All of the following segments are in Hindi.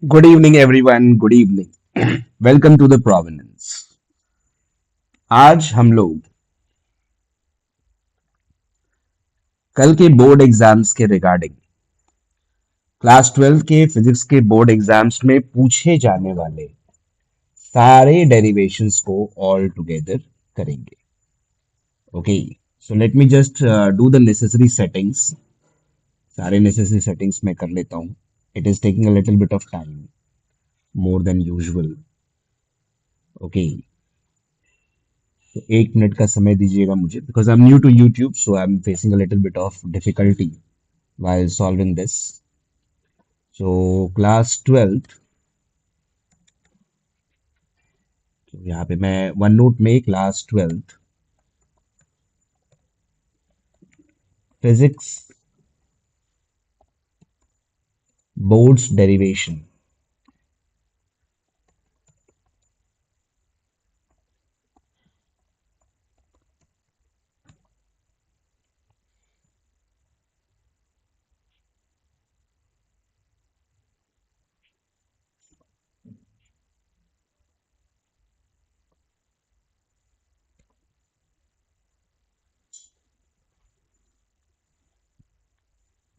Good evening, everyone. Good evening. Welcome to the Provenance. आज हम लोग कल के बोर्ड एग्जाम्स के रिगार्डिंग क्लास 12 के फिजिक्स के बोर्ड एग्जाम्स में पूछे जाने वाले सारे डेरिवेशंस को ऑल टुगेदर करेंगे. Okay, so let me just do the necessary settings. सारे नेसेसरी सेटिंग्स मैं कर लेता हूँ. It is taking a little bit of time, more than usual. Okay, तो 1 मिनट का समय दीजिएगा मुझे, because I am new to YouTube, so I am facing a little bit of difficulty while solving this. So class 12th, तो यहाँ पे मैं वन नोट में class 12th physics boards derivation.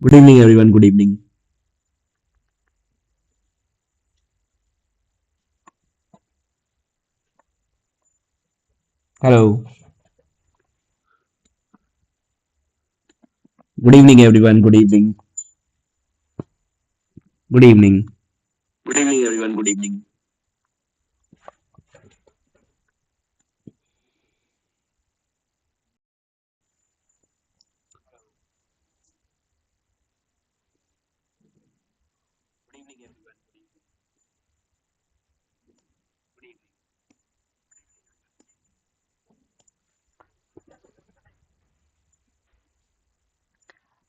Good evening everyone. Good evening. Hello. Good evening everyone. Good evening. Good evening. Good evening, everyone. Good evening.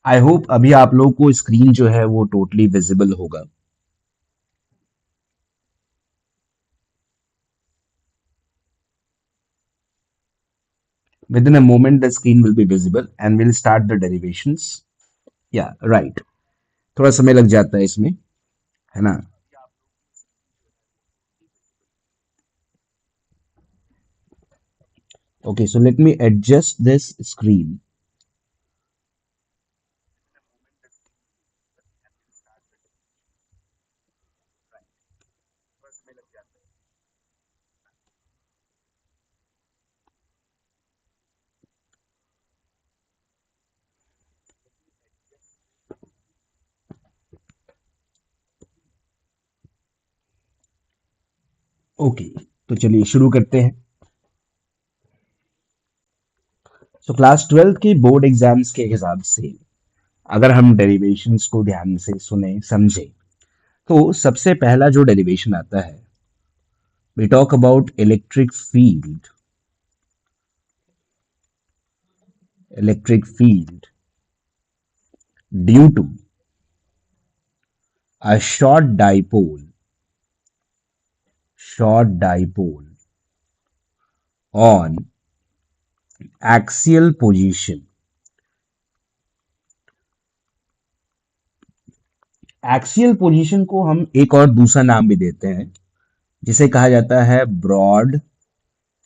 I hope अभी आप लोगों को स्क्रीन जो है वो टोटली विजिबल होगा. Within a moment the screen will be visible and we'll start the derivations. Yeah, right. थोड़ा समय लग जाता है इसमें, है ना. Okay, so let me adjust this screen. Okay, तो चलिए शुरू करते हैं. सो क्लास 12 के बोर्ड एग्जाम्स के हिसाब से अगर हम डेरिवेशंस को ध्यान से सुने समझे, तो सबसे पहला जो डेरिवेशन आता है, we talk about electric field. Electric field due to a short dipole on axial position. Axial position को हम एक और दूसरा नाम भी देते हैं, जिसे कहा जाता है broad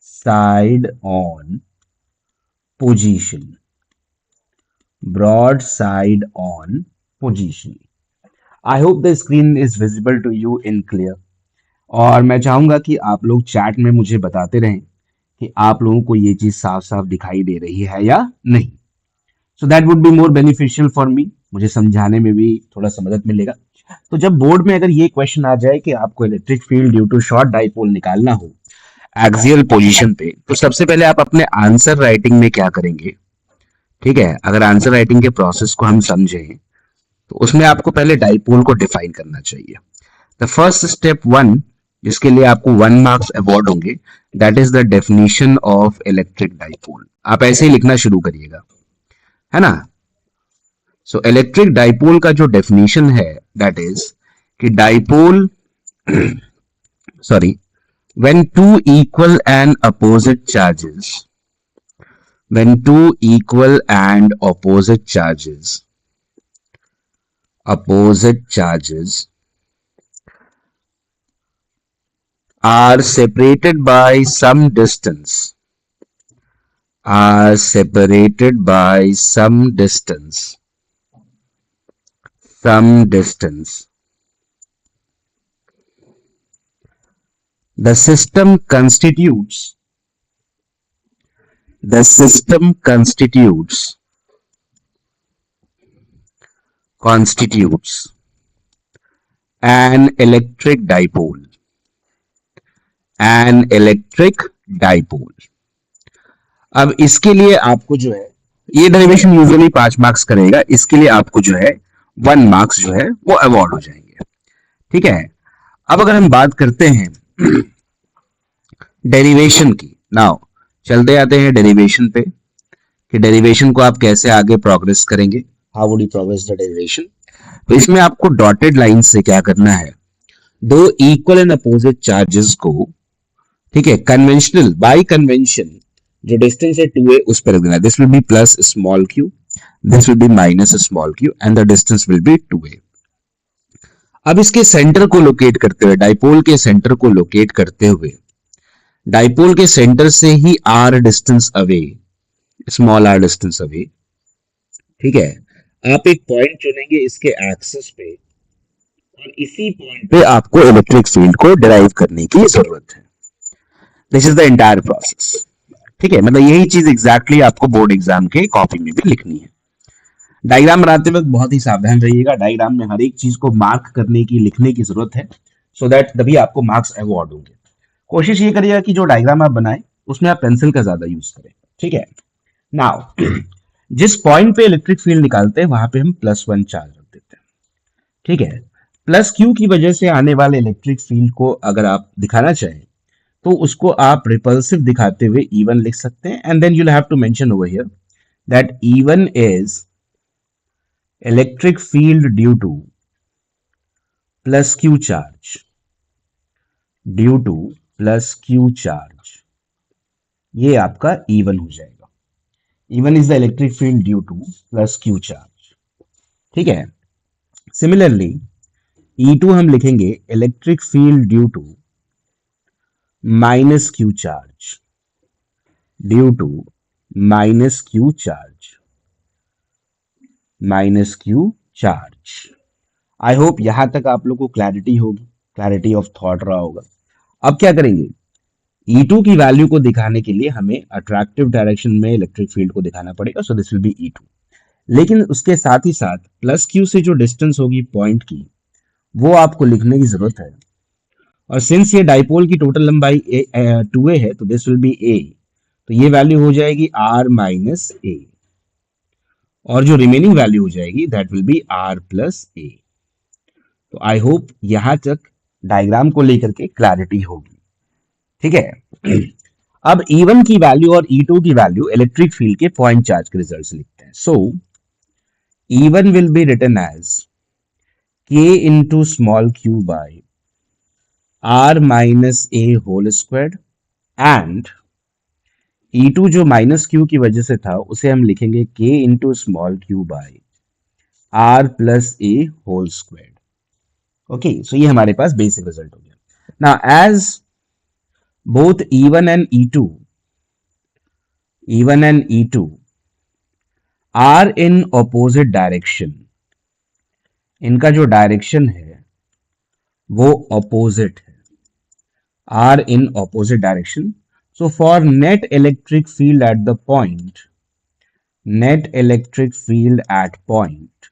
side on position. Broad side on position. I hope the screen is visible to you in clear. और मैं चाहूंगा कि आप लोग चैट में मुझे बताते रहें कि आप लोगों को ये चीज साफ साफ दिखाई दे रही है या नहीं. So that would be more beneficial for me. मुझे समझाने में भी थोड़ा सा मदद मिलेगा. तो जब बोर्ड में अगर ये क्वेश्चन आ जाए कि आपको electric field due to short dipole निकालना हो एक्सियल पोजीशन पे, तो सबसे पहले आप अपने आंसर राइटिंग में क्या करेंगे. ठीक है, अगर आंसर राइटिंग के प्रोसेस को हम समझें, तो उसमें आपको पहले डाइपोल को डिफाइन करना चाहिए. द फर्स्ट स्टेप वन, जिसके लिए आपको 1 मार्क्स अवॉर्ड होंगे, that is the definition of electric dipole. आप ऐसे ही लिखना शुरू करिएगा, है ना. सो इलेक्ट्रिक डाइपोल का जो डेफिनेशन है, दैट इज कि dipole sorry, when two equal and opposite charges, when two equal and opposite charges are separated by some distance, are separated by some distance. The system constitutes, the system constitutes an electric dipole, an electric dipole. अब इसके लिए आपको जो है, ये डेरिवेशन यूजुअली 5 मार्क्स करेगा, इसके लिए आपको जो है 1 मार्क्स जो है वो अवॉर्ड हो जाएंगे। ठीक है। अब अगर हम बात करते हैं डेरिवेशन की, नाउ चलते आते हैं डेरिवेशन पे कि डेरिवेशन को आप कैसे आगे प्रोग्रेस करेंगे, how would you progress the derivation. तो इसमें आपको डॉटेड लाइन से क्या करना है, दो इक्वल एंड अपोजिट चार्जेस को, ठीक है, कन्वेंशनल बाय कन्वेंशन जो डिस्टेंस है 2a उस पर रख देना। This will B plus small Q, this will B minus small Q and the distance will B 2a। अब इसके सेंटर को लोकेट करते हुए, डाइपोल के सेंटर को लोकेट करते हुए, डाइपोल के सेंटर से ही r distance away, small r distance away, ठीक है, आप एक पॉइंट चुनेंगे इसके एक्सिस पे और इसी पॉइंट पे आपको इलेक्ट्रिक फील्ड को डिराइव करने की जरूरत है। This is the entire process. ठीक है, मतलब यही चीज एग्जैक्टली आपको बोर्ड एग्जाम के कॉपी में भी लिखनी है। डायग्राम बनाते वक्त बहुत ही सावधान रहिएगा, डायग्राम में हर एक चीज को मार्क करने की, लिखने की जरूरत है, सो दैट तभी आपको मार्क्स अवॉर्ड होंगे। कोशिश ये करिएगा कि जो डायग्राम आप बनाए उसमें आप पेंसिल का ज्यादा यूज करें। ठीक है। नाउ जिस पॉइंट पे इलेक्ट्रिक फील्ड निकालते हैं वहां पे हम +1 चार्ज रख देते हैं। ठीक है। प्लस क्यू की वजह से आने वाले इलेक्ट्रिक फील्ड को अगर आप दिखाना चाहें तो उसको आप रिपल्सिव दिखाते हुए E1 लिख सकते हैं, and then you have to mention over here that E1 is electric field due to plus q charge, due to plus q charge. ये आपका E1 हो जाएगा। E1 is the electric field due to plus q charge. ठीक है। सिमिलरली E2 हम लिखेंगे electric field due to minus q charge, due to minus q charge, minus q charge. I hope यहां तक आप लोग को क्लैरिटी होगी, क्लैरिटी ऑफ थॉट रहा होगा। अब क्या करेंगे, E2 की वैल्यू को दिखाने के लिए हमें अट्रैक्टिव डायरेक्शन में इलेक्ट्रिक फील्ड को दिखाना पड़ेगा, so this will B E2। लेकिन उसके साथ ही साथ प्लस क्यू से जो डिस्टेंस होगी पॉइंट की, वो आपको लिखने की जरूरत है। और सिंस ये डाइपोल की टोटल लंबाई 2a है तो दिस विल बी a, तो ये वैल्यू हो जाएगी r माइनस a, और जो रिमेनिंग वैल्यू हो जाएगी that will B r plus a। तो आई होप यहां तक डायग्राम को लेकर के क्लैरिटी होगी। ठीक है। अब E1 की वैल्यू और E2 की वैल्यू इलेक्ट्रिक फील्ड के पॉइंट चार्ज के रिजल्ट लिखते हैं। So E1 will be written as k into small q by r minus a whole square, and E2 जो माइनस क्यू की वजह से था उसे हम लिखेंगे k into small q by r plus a whole square. Okay, so ये हमारे पास बेसिक रिजल्ट हो गया। Now as both E1 and E2 are in opposite direction, इनका जो डायरेक्शन है वो opposite है, are in opposite direction. So for net electric field at the point, net electric field at point,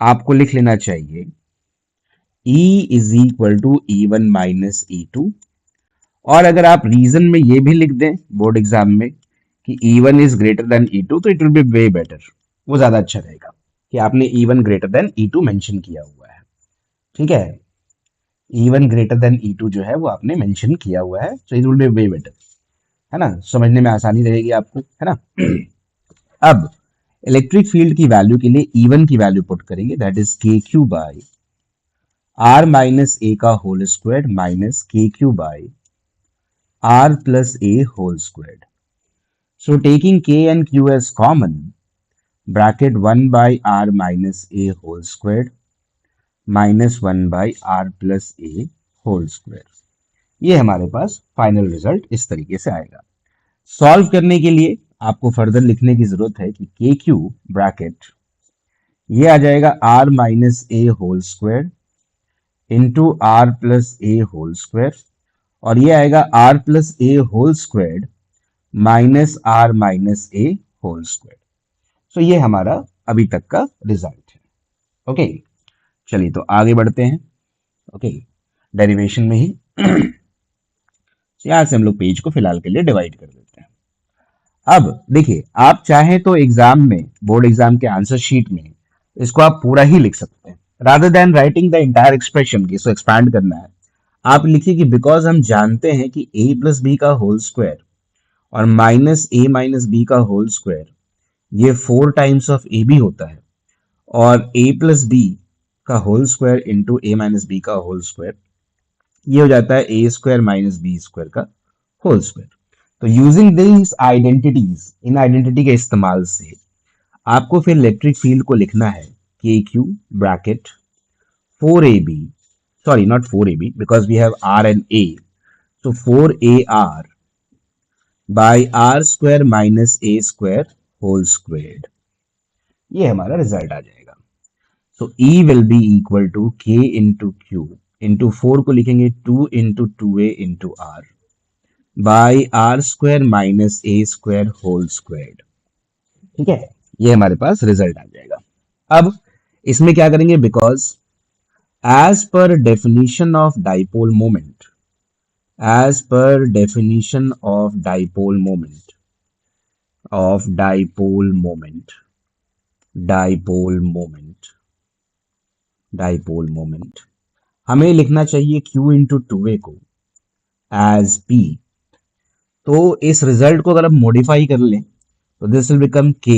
आपको लिख लेना चाहिए E is equal to E1 minus E2। और अगर आप रीजन में ये भी लिख दें बोर्ड एग्जाम में कि E1 is greater than E2 तो it will be way better, वो ज्यादा अच्छा रहेगा कि आपने E1 greater than E2 mention किया हुआ है। ठीक है, E1 ग्रेटर देन E2 जो है वो आपने मेंशन किया हुआ है, so it will be way better, है ना, समझने में आसानी रहेगी आपको, है ना। अब इलेक्ट्रिक फील्ड की वैल्यू के लिए E1 की वैल्यू पुट करेंगे, that is k q by r minus a का whole square minus k q by r plus a whole squared. So taking k and q as common, bracket 1 by r minus a whole squared -1/r+a whole square. ये हमारे पास फाइनल रिजल्ट इस तरीके से आएगा। सॉल्व करने के लिए आपको फर्दर लिखने की जरूरत है कि के क्यू ब्रैकेट, ये आ जाएगा r-a whole square into r+a whole square, और ये आएगा r+a whole square -r-a whole square. So ये हमारा अभी तक का रिजल्ट है। ओके, चलिए तो आगे बढ़ते हैं। ओके, डेरिवेशन में ही यहां से हम लोग पेज को फिलहाल के लिए डिवाइड कर देते हैं। अब देखिए, आप चाहें तो एग्जाम में, बोर्ड एग्जाम के आंसर शीट में इसको आप पूरा ही लिख सकते हैं, rather than writing the entire expression की इसको एक्सपैंड करना है। आप लिखिए कि बिकॉज हम जानते हैं कि a+b का होल स्क्वायर और -a-b का होल स्क्वायर ये 4 टाइम्स ऑफ ए बी होता है, और a+b का होल स्क्वायर इंटू a-b का होल स्क्वायर ये हो जाता है a² - b² का होल स्क्वायर। तो using this identities, in identity के इस्तेमाल से आपको फिर इलेक्ट्रिक फील्ड को लिखना है के Q bracket 4ab, sorry not 4ab because we have r and a, so 4ar by r square minus a square whole squared, ये हमारा रिजल्ट आ जाएगा। So E will be equal to k into q into 4 को लिखेंगे 2 into 2a into r by r square minus a square whole squared. ठीक है, ये हमारे पास रिजल्ट आ जाएगा। अब इसमें क्या करेंगे, because as per definition of dipole moment, as per definition of dipole moment, of dipole moment, dipole moment, dipole moment, हमें लिखना चाहिए q इंटू टू ए को एज p। तो इस रिजल्ट को अगर आप मॉडिफाई कर लें तो this will become k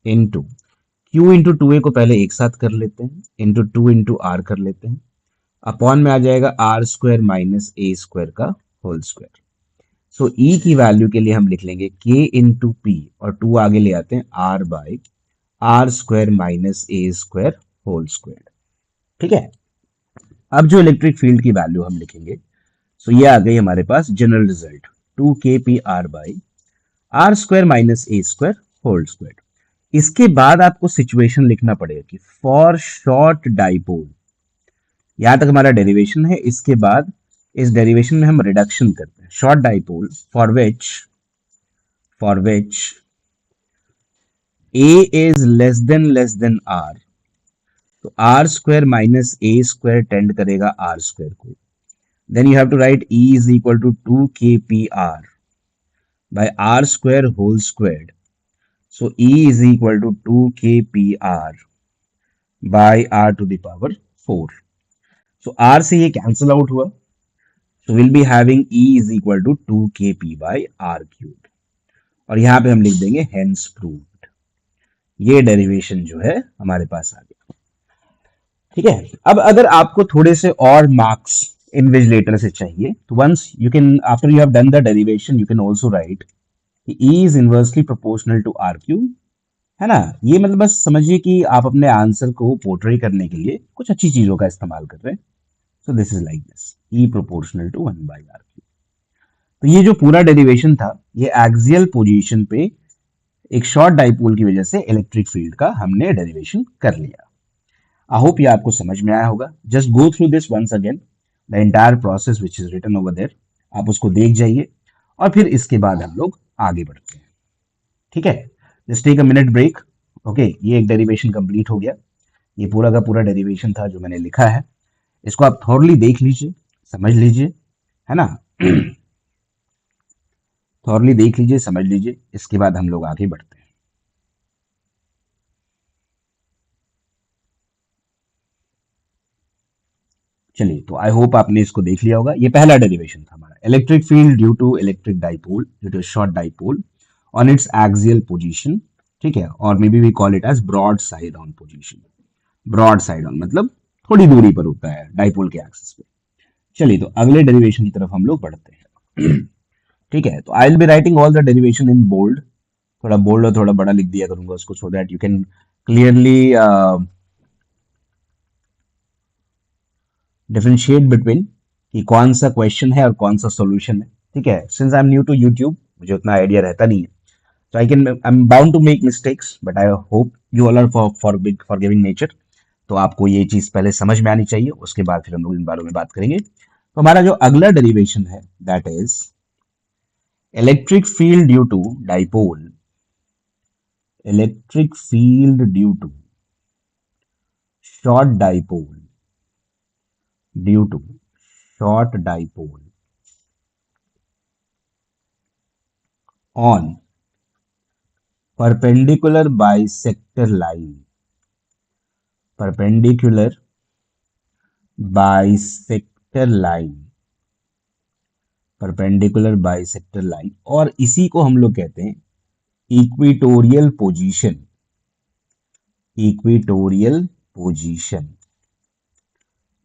into q into two a को पहले एक साथ कर लेते हैं, इंटू टू इंटू आर कर लेते हैं, अपॉन में आ जाएगा r square minus a square का होल स्क्वायर। सो ई की वैल्यू के लिए हम लिख लेंगे k इंटू पी और टू आगे ले आते हैं r by r square minus a square whole square. ठीक है, अब जो इलेक्ट्रिक फील्ड की वैल्यू हम लिखेंगे, सो ये आ गई हमारे पास general result 2kp r by r square minus a square whole square. इसके बाद आपको सिचुएशन लिखना पड़ेगा कि फॉर शॉर्ट डाइपोल, यहां तक हमारा डेरिवेशन है। इसके बाद इस डेरिवेशन में हम रिडक्शन करते हैं, short dipole for which a is less than r, तो r square minus a square tend करेगा आर स्क्वायर को, then you have to write E is equal to 2kpr by r square whole squared. So E is equal to 2kpr by r to the power 4. So r से ये cancel out हुआ, so we'll be having E is equal to 2kp by r cubed, और यहाँ पे हम लिख देंगे hence proved। ये डेरिवेशन जो है हमारे पास आ गया। ठीक है, अब अगर आपको थोड़े से और मार्क्स इन्विजिलेटर से चाहिए तो once you can, after you have done the derivation, you can also write E is inversely proportional to r cube, है ना। ये मतलब बस समझिए कि आप अपने आंसर को पोर्ट्रे करने के लिए कुछ अच्छी चीजों का इस्तेमाल कर रहे हैं। So this is like this, E proportional to 1/r cube. तो ये जो पूरा डेरिवेशन था, ये एक्सियल पोजीशन पे एक शॉर्ट डाइपोल की वजह से इलेक्ट्रिक फील्ड का हमने डेरिवेशन कर लिया। आई होप ये आपको समझ में आया होगा। Just go through this once again, the entire process which is written over there, आप उसको देख जाइए और फिर इसके बाद हम लोग आगे बढ़ते हैं। ठीक है, just take a minute break. Okay, ये एक डेरिवेशन कंप्लीट हो गया। ये पूरा का पूरा डेरिवेशन था जो मैंने लिखा है, इसको आप थॉरली देख लीजिए, समझ लीजिए, है ना। थॉरली देख लीजिए, समझ लीजिए, इसके बाद हम लोग आगे बढ़ते हैं। चलिए, तो आई होप आपने इसको देख लिया होगा। ये पहला डेरिवेशन था हमारा, electric field due to electric dipole, due to short dipole on its axial position. ठीक है, और maybe we call it as broad side on position. Broad side on मतलब थोड़ी दूरी पर होता है डाइपोल के एक्सिस पे। चलिए, तो अगले डेरिवेशन की तरफ हम लोग बढ़ते हैं। ठीक है, तो I will be writing all the derivation in bold, थोड़ा बोल्ड और थोड़ा बड़ा लिख दिया करूंगा उसको, so that you can clearly differentiate between कि कौन सा क्वेश्चन है और कौन सा सॉल्यूशन है। ठीक है, since I am new to YouTube, मुझे उतना आइडिया रहता नहीं है, so I'm bound to make mistakes, but I hope you all are forgiving nature. तो आपको ये चीज पहले समझ में आनी चाहिए, उसके बाद फिर हम लोग इन बारे में बात करेंगे। तो हमारा जो अगला डेरिवेशन है that is electric field due to dipole, electric field due to short dipole, due to short dipole on perpendicular bisector line, perpendicular bisector line, perpendicular bisector line, और इसी को हम लोग कहते हैं equatorial position, equatorial position,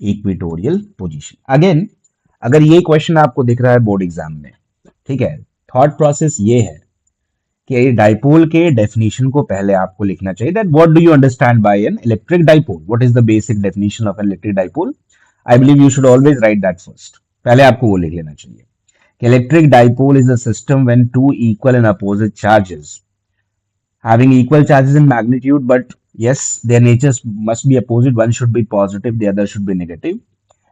equatorial position. Again, अगर ये क्वेश्चन आपको दिख रहा है बोर्ड एग्जाम में, ठीक है, थॉट प्रोसेस ये है कि डाइपोल के डेफिनेशन को पहले आपको लिखना चाहिए, that what do you understand by an electric dipole, what is the basic definition of an electric dipole. I believe you should always write that first, पहले आपको वो लिख लेना चाहिए कि electric dipole is a system when two equal and opposite charges having equal charges in magnitude, but yes, their natures must be opposite. One should be positive, the other should be negative.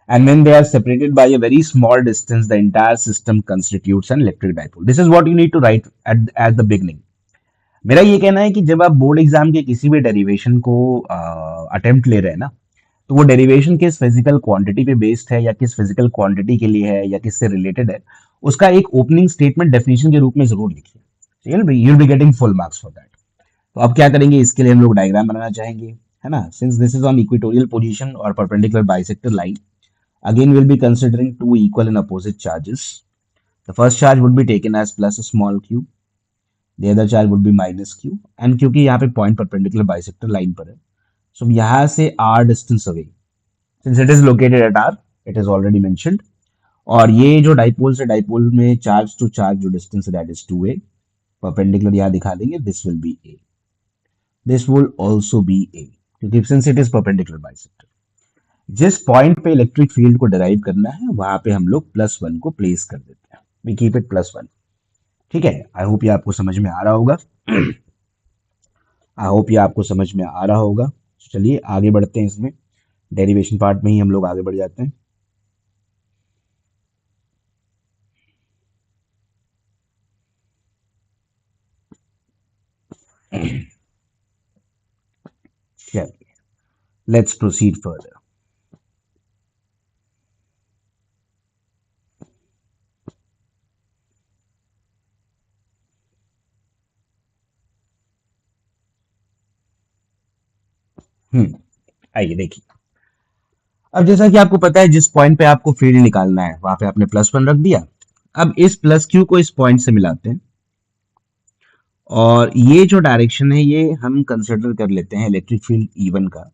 And when they are separated by a very small distance, the entire system constitutes an electric dipole. This is what you need to write at the beginning. मेरा ये कहना है कि जब आप बोर्ड एग्जाम के किसी भी डेरिवेशन को अटेम्प्ट ले रहे हैं ना, तो वो डेरिवेशन किस फिजिकल क्वांटिटी पे बेस्ड है या किस फिजिकल क्वांटिटी के लिए है या किससे रिलेटेड है, उसका एक ओपनिंग स्टेटमेंट डेफिनेशन के रूप में जरूर लिखिए। you'll be getting full marks for that. तो अब क्या करेंगे, इसके लिए हम लोग डायग्राम बनाना चाहेंगे, है ना। Since this is on equatorial position और perpendicular bisector line, again will be considering two equal and opposite charges. The first charge would be taken as plus small q, the other charge would be minus q, and क्योंकि यहाँ पे पॉइंट परपेंडिकुलर बाइसेक्टर लाइन पर है, सो यहाँ से r distance away, since it is located at r, it is already mentioned, और ये जो डाइपोल से डाइपोल में चार्ज टू चार्ज जो डिस्टेंस है दैट इज 2a, परपेंडिकुलर यहाँ दिखा देंगे, this will be a, this will also be a, क्योंकि since it is perpendicular bisector, जिस पॉइंट पे इलेक्ट्रिक फील्ड को डिराइव करना है वहां पे हम लोग +1 को प्लेस कर देते हैं, वी कीप इट +1। ठीक है, आई होप ये आपको समझ में आ रहा होगा, आई होप ये आपको समझ में आ रहा होगा। चलिए आगे बढ़ते हैं, इसमें डेरिवेशन पार्ट में ही हम लोग आगे बढ़ जाते हैं। चलिए, लेट्स प्रोसीड फर्दर। आइए देखिए, अब जैसा कि आपको पता है जिस पॉइंट पे आपको फील्ड निकालना है वहां पे आपने +1 रख दिया। अब इस प्लस क्यू को इस पॉइंट से मिलाते हैं, और ये जो डायरेक्शन है ये हम कंसिडर कर लेते हैं इलेक्ट्रिक फील्ड E1 का।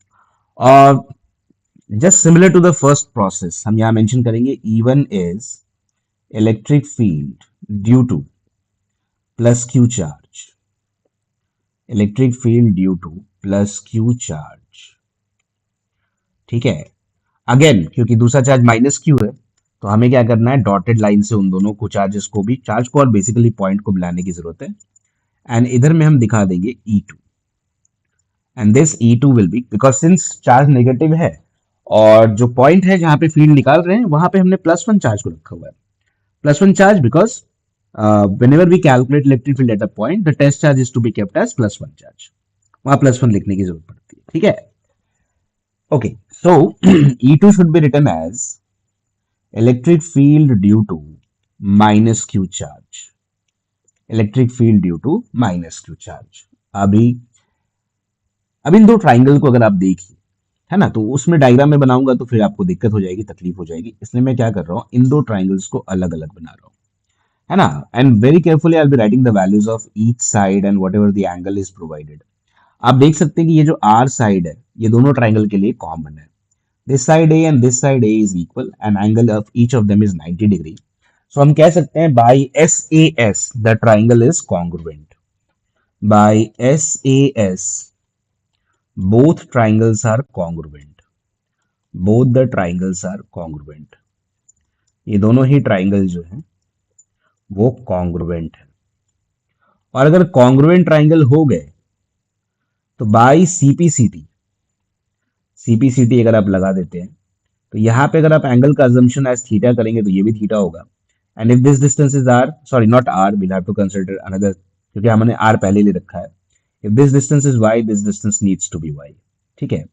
और just similar to the first process हम यहाँ मेंशन करेंगे E1 is electric field due to plus q charge, electric field due to plus q charge. ठीक है, अगेन क्योंकि दूसरा चार्ज माइनस क्यू है, तो हमें क्या करना है, डॉटेड लाइन से उन दोनों को चार्जेस को भी, चार्ज को और बेसिकली पॉइंट को मिलाने की जरूरत है। एंड इधर में हम दिखा देंगे E2, and this E2 will be, because since charge negative है और जो पॉइंट है जहां पे फील्ड निकाल रहे हैं वहां पे हमने +1 चार्ज को रखा हुआ है, +1 charge, because whenever we calculate electric field at a point, the test charge is to be kept as +1 charge, वहां +1 लिखने की जरूरत पड़ती है। ठीक है, okay, so E2 should be written as electric field due to minus q charge, electric field due to minus q charge. अभी अब इन दो ट्राइंगल को अगर आप देखिए, है ना, तो उसमें डायग्राम में बनाऊंगा तो फिर आपको दिक्कत हो जाएगी, तकलीफ हो जाएगी, इसलिए मैं क्या कर रहा हूँ, इन दो ट्राइंगल्स को अलग अलग बना रहा हूँ, है ना। And very carefully I will be writing the values of each side and whatever the angle is provided. आप देख सकते हैं कि ये जो आर साइड है ये दोनों ट्राइंगल के लिए कॉमन है, this side a and this side a is equal and angle of each of them is 90 degree. So हम कह सकते हैं by SAS the triangle is congruent, by SAS both triangles are congruent, both the triangles are congruent. ये दोनों ही ट्राइंगल जो हैं वो कॉन्ग्रुएंट है। और अगर कॉन्ग्रुएंट ट्राइंगल हो गए तो बाय सीपीसीटी, सीपीसीटी अगर आप लगा देते हैं तो यहाँ पे अगर आप एंगल का अजम्पशन एज थीटा करेंगे तो ये भी थीटा होगा। And if this distance is r, sorry not r, will have to consider another, क्योंकि हमने आर पहले ले रखा है। If this distance is y, this distance needs to be y. ठीक है।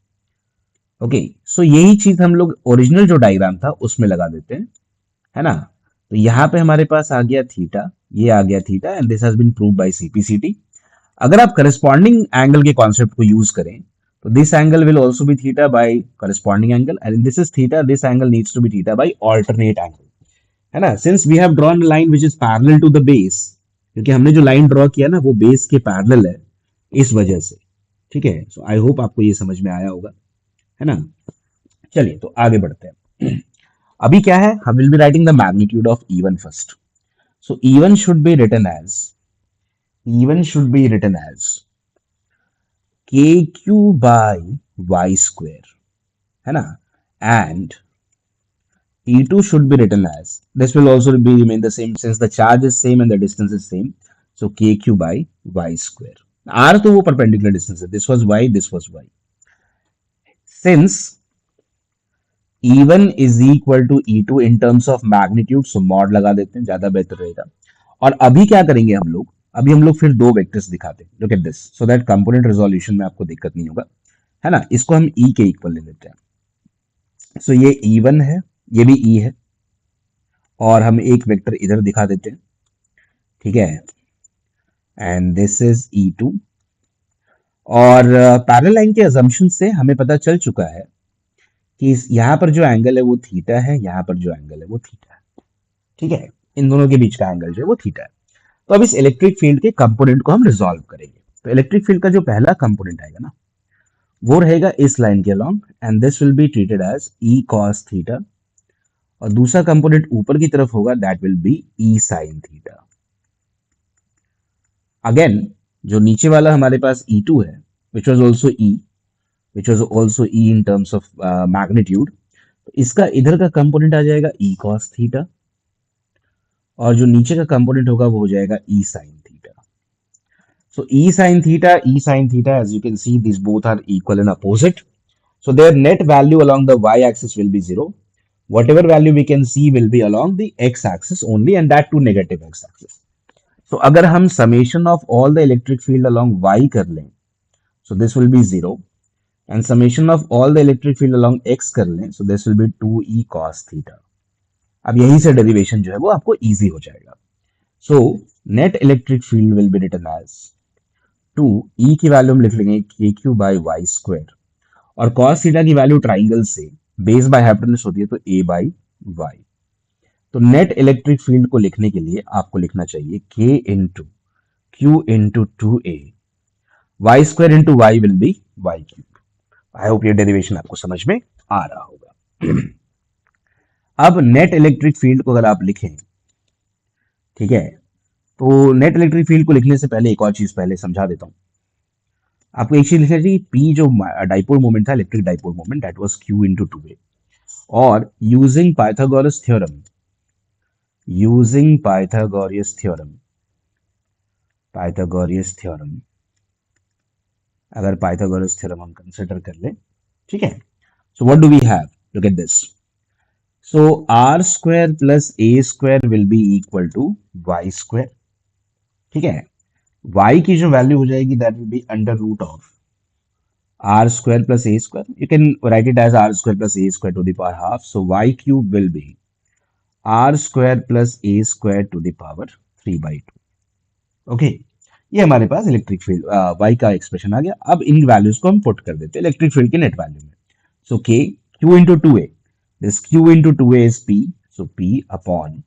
ओके, सो यही चीज हम लोग ओरिजिनल जो डायग्राम था उसमें लगा देते हैं, है ना। तो यहाँ पे हमारे पास आ गया थीटा, ये आ गया theta, and this has been proved by CPCT. अगर आप करस्पॉन्डिंग एंगल के कॉन्सेप्ट को यूज करें तो this angle will also be theta by corresponding angle, and this is theta, this angle needs to be theta by alternate angle, है ना। Since we have drawn line which is parallel to the base, क्योंकि हमने जो लाइन ड्रॉ किया ना वो बेस के पैरेलल है, इस वजह से। ठीक है, सो आई होप आपको ये समझ में आया होगा, है ना। चलिए तो आगे बढ़ते हैं। अभी क्या है, हम will be writing the magnitude of E1 first. So E1 should be written as, E1 should be written as KQ by Y square, है ना। And E2 should be written as, this will also be remain the same since the charge is same and the distance is same. So KQ by Y square. R तो वो perpendicular distance है, this was Y, this was Y. Since E1 is equal to E2 in terms of magnitude, so mod लगा देते हैं, ज्यादा बेहतर रहेगा। और अभी क्या करेंगे हम लोग, अभी हम लोग फिर दो वेक्टर्स दिखाते हैं, look at this, so that component resolution में आपको दिक्कत नहीं होगा, है ना। इसको हम ई के इक्वल ले लेते हैं। सो ये E1 है, ये भी ई है, और हम एक वेक्टर इधर दिखा देते हैं, ठीक है। And this is E2। और पैरेलल लाइन के अजम्पशन से हमें पता चल चुका है कि यहाँ पर जो एंगल है वो थीटा है, यहाँ पर जो एंगल है वो थीटा है, ठीक है। इन दोनों के बीच का एंगल जो है वो थीटा है। तो अब इस इलेक्ट्रिक फील्ड के कंपोनेंट को हम रिजॉल्व करेंगे। तो इलेक्ट्रिक फील्ड का जो पहला कंपोनेंट आएगा ना वो रहेगा इस लाइन के along, and this will be treated as E cos theta. और दूसरा कंपोनेंट ऊपर की तरफ होगा, that will be E sine theta. Again जो नीचे वाला हमारे पास E2 है, which was also E, which was also E in terms of magnitude, तो इसका इधर का कंपोनेंट आ जाएगा ई कॉस थीटा, और जो नीचे का कंपोनेंट होगा वो हो जाएगा E sine theta. So E sin theta, as you can see, these both are equal and opposite. So their net value along the y-axis will be 0. Whatever value we can see will be along the x-axis only, and that too negative x-axis. So अगर हम summation of all the electric field along y कर लें, so this will be 0. And summation of all the electric field along x कर लें, so this will be 2e cos theta. अब यहीं से derivation जो है वो आपको easy हो जाएगा. So net electric field will be written as 2 ई की वैल्यू हम लिख लेंगे k q by y square, और कॉस थीटा की वैल्यू ट्राइंगल से बेस बाय हाइपोटेन्यूज होती है तो ए बाई वाई। तो नेट इलेक्ट्रिक फील्ड को लिखने के लिए आपको लिखना चाहिए k into q into two a, y square into y will be y cube. I hope ये डेरिवेशन आपको समझ में आ रहा होगा। अब नेट इलेक्ट्रिक फील्ड को अगर आप लिखें, ठीक है, तो नेट इलेक्ट्रिक फील्ड को लिखने से पहले एक और चीज पहले समझा देता हूं आपको। एक चीज लिखना चाहिए, पी जो डाइपोल मोमेंट था, electric dipole moment, that was q into two a. और using Pythagoras theorem, using Pythagoras theorem, Pythagoras theorem, अगर पाइथागोरस थ्योरम हम कंसिडर कर लें, ठीक है। So what do we have, look at this. So r square plus a square will be equal to y square, ठीक है। y की जो वैल्यू हो जाएगी that will be under root of r square plus a square. You can write it as r square plus a square to the power half. So y cube will be r square plus a square to the power 3 by 2. Okay, ये हमारे पास इलेक्ट्रिक फील्ड y का एक्सप्रेशन आ गया। अब इन वैल्यूज को हम पुट कर देते हैं इलेक्ट्रिक फील्ड के नेट वैल्यू में। So k q into two a, this q into two a is p, so p upon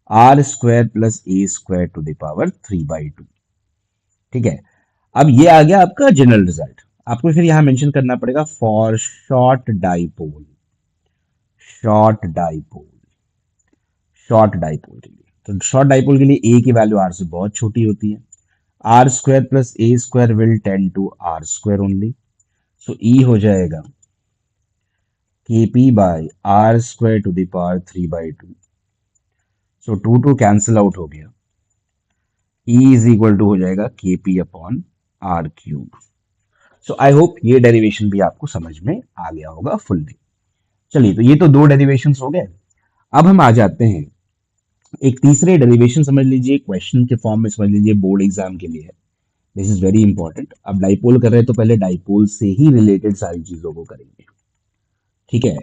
r square plus a square to the power 3 by 2, ठीक है। अब ये आ गया आपका जनरल रिजल्ट। आपको फिर यहां मेंशन करना पड़ेगा for short dipole, short dipole, short dipole के लिए। तो शॉर्ट डाइपोल के लिए ए की वैल्यू आर से बहुत छोटी होती है, r square plus a square will tend to r square only. So E हो जाएगा Kp by r square to the power 3 by 2. So two two cancel out हो गया. E इज इक्वल टू हो जाएगा Kp upon r cube. So I hope ये डेरिवेशन भी आपको समझ में आ गया होगा फुल्ली. चलिए, तो ये तो दो डेरिवेशन हो गए. अब हम आ जाते हैं एक तीसरे डेरिवेशन. समझ लीजिए, क्वेश्चन के फॉर्म में समझ लीजिए, बोर्ड एग्जाम के लिए है. This is very important. अब डाइपोल कर रहे हैं तो पहले डाइपोल से ही रिलेटेड सारी चीजों को करेंगे. ठीक है.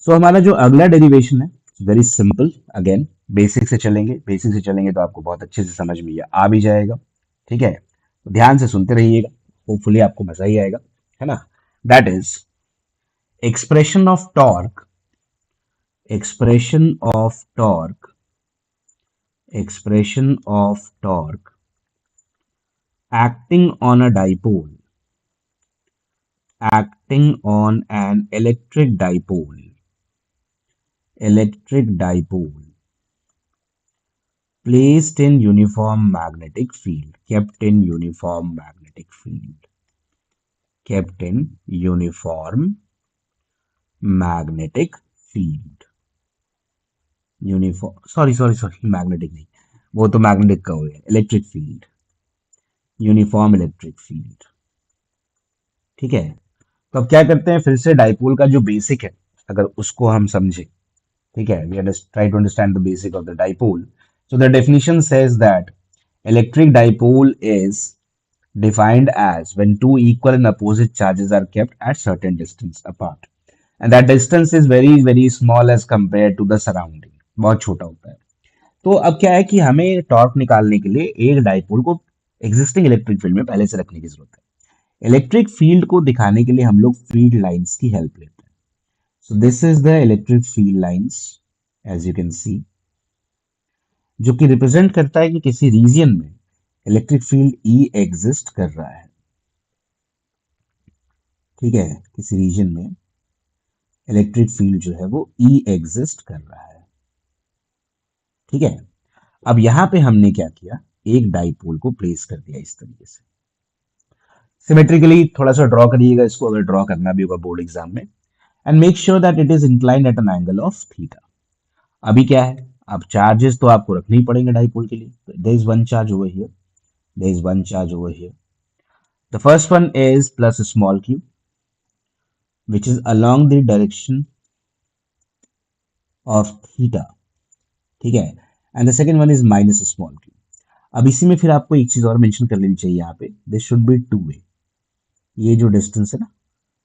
सो हमारा जो अगला डेरिवेशन है, वेरी सिंपल. अगेन बेसिक से चलेंगे. बेसिक से चलेंगे तो आपको बहुत अच्छे से समझ में ये आ भी जाएगा. ठीक है, तो ध्यान से सुनते रहिएगा. होपफुली आपको मजा ही आएगा, है ना. That is expression of torque. Expression of torque. Expression of torque acting on a dipole. Acting on an electric dipole. Electric dipole placed in uniform magnetic field. Kept in uniform magnetic field. Kept in uniform magnetic field. Uniform, sorry, magnetic नहीं, वो तो मैग्नेटिक का हो गया. Electric field, uniform electric field. ठीक है. तो अब क्या करते हैं, फिर से डाइपोल का जो बेसिक है, अगर उसको हम समझे. ठीक है, we try to understand the basic of the dipole. So the definition says that electric dipole is defined as when two equal and opposite charges are kept at certain distance apart, and that distance is very very small as compared to the surrounding. बहुत छोटा होता है. तो अब क्या है कि हमें टॉर्क निकालने के लिए एक डाइपोल को एग्जिस्टिंग इलेक्ट्रिक फील्ड में पहले से रखने की जरूरत है. इलेक्ट्रिक फील्ड को दिखाने के लिए हम लोग फील्ड लाइंस की हेल्प लेते हैं. So this is the electric field lines, as you can see, जो कि रिप्रेजेंट करता है कि किसी रीजन में इलेक्ट्रिक फील्ड ई एग्जिस्ट कर रहा है. ठीक है, किसी रीजन में इलेक्ट्रिक फील्ड जो है वो ई एग्जिस्ट कर रहा है. ठीक है. अब यहां पे हमने क्या किया, एक डाइपोल को प्लेस कर दिया इस तरीके से. सिमेट्रिकली थोड़ा सा ड्रॉ करिएगा इसको, अगर ड्रॉ करना भी होगा बोर्ड एग्जाम में. And make sure that it is inclined at an angle of theta. अभी क्या है, अब चार्जेस तो आपको रखने ही पड़ेंगे डाइपोल के लिए. There is one charge over here, there is one charge over here. The first one is plus small q, which is along the direction of theta. ठीक है. And the second one is minus small q. अब इसी में फिर आपको एक चीज और मेंशन कर लेनी चाहिए यहाँ पे, this should be two a. ये जो डिस्टेंस है ना,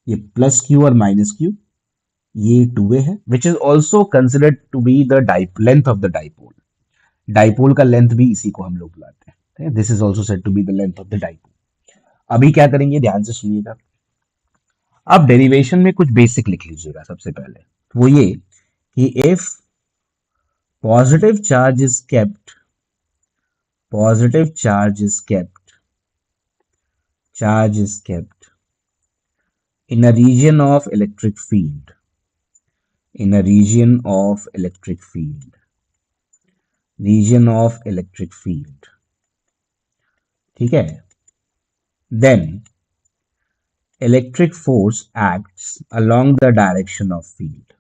ये प्लस q और माइनस q, ये टू वे है, which is also considered to be the length of the dipole. Dipole का लेंथ भी इसी को हम लोग बुलाते हैं. This is also said to be the length of the dipole. अभी क्या करेंगे, ध्यान से सुनिएगा. अब डेरिवेशन में कुछ बेसिक लिख लीजिएगा सबसे पहले. वो ये कि if positive charge is kept, positive charge is kept, charge is kept in a region of electric field, in a region of electric field, region of electric field. ठीक है. then electric force acts along the direction of field.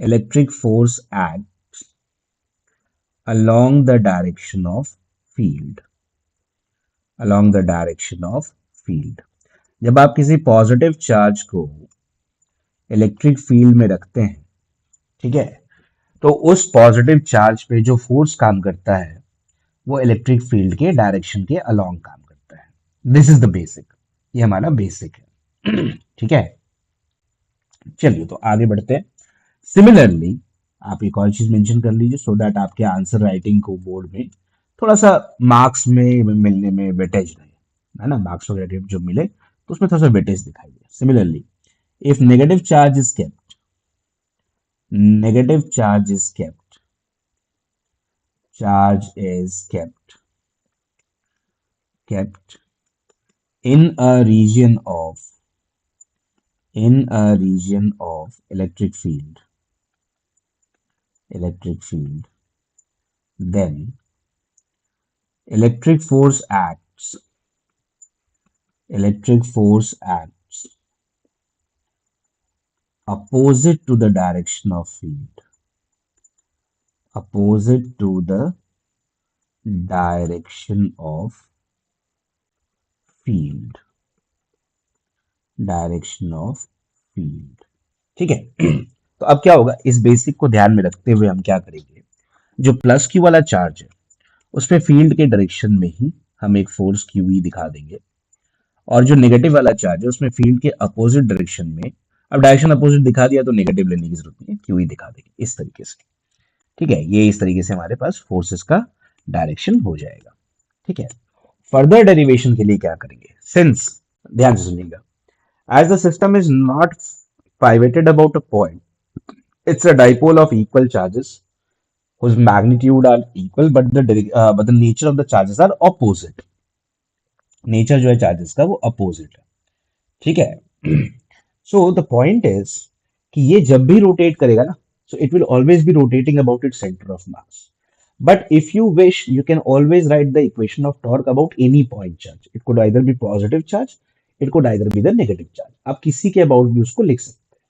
Electric force acts along the direction of field, along the direction of field. जब आप किसी पॉजिटिव चार्ज को इलेक्ट्रिक फील्ड में रखते हैं, ठीक है, तो उस पॉजिटिव चार्ज पे जो फोर्स काम करता है वो इलेक्ट्रिक फील्ड के डायरेक्शन के अलोंग काम करता है. This is the basic. ये हमारा बेसिक है. ठीक है. चलिए, तो आगे बढ़ते हैं. सिमिलरली आप एक और चीज मेंशन कर लीजिए, सो दैट आपके आंसर राइटिंग को बोर्ड में थोड़ा सा मार्क्स में मिलने में वेटेज रहे, है ना. मार्क्स वगैरह जो मिले तो उसमें थोड़ा सा वेटेज दिखाई दे. Similarly, if negative charge is kept, negative charge is kept, charge is kept in a region of, in a region of electric field, electric field, then electric force acts, electric force acts opposite to the direction of field, opposite to the direction of field, direction of field. ठीक है। तो अब क्या होगा, इस बेसिक को ध्यान में रखते हुए हम क्या करेंगे, जो प्लस क्यू वाला चार्ज है उसमें फील्ड के डायरेक्शन में ही हम एक फोर्स क्यू ई दिखा देंगे, और जो नेगेटिव वाला चार्ज है उसमें फील्ड के अपोजिट डायरेक्शन में, अब डायरेक्शन अपोजिट दिखा दिया तो नेगेटिव लेने की जरूरत नहीं है, क्यू ई दिखा देंगे इस तरीके से। ठीक है, ये इस तरीके से हमारे पास फोर्सेस का डायरेक्शन हो जाएगा। ठीक है। फर्दर डेरिवेशन के लिए क्या करेंगे, सिंस, ध्यान से सुनिएगा, as the system is not pivoted about a point, it's a dipole of equal charges whose magnitude are equal, but the nature of the charges are opposite. Nature जो है चार्जेस का वो अपोजिट है। ठीक है। सो द पॉइंट इज कि ये जब भी रोटेट करेगा ना, so it will always be rotating about its centre of mass, but if you wish you can always write the equation of torque about any point charge. It could either be positive charge, it could either be the negative charge. आप किसी के अबाउट भी उसको लिख सकते हैं।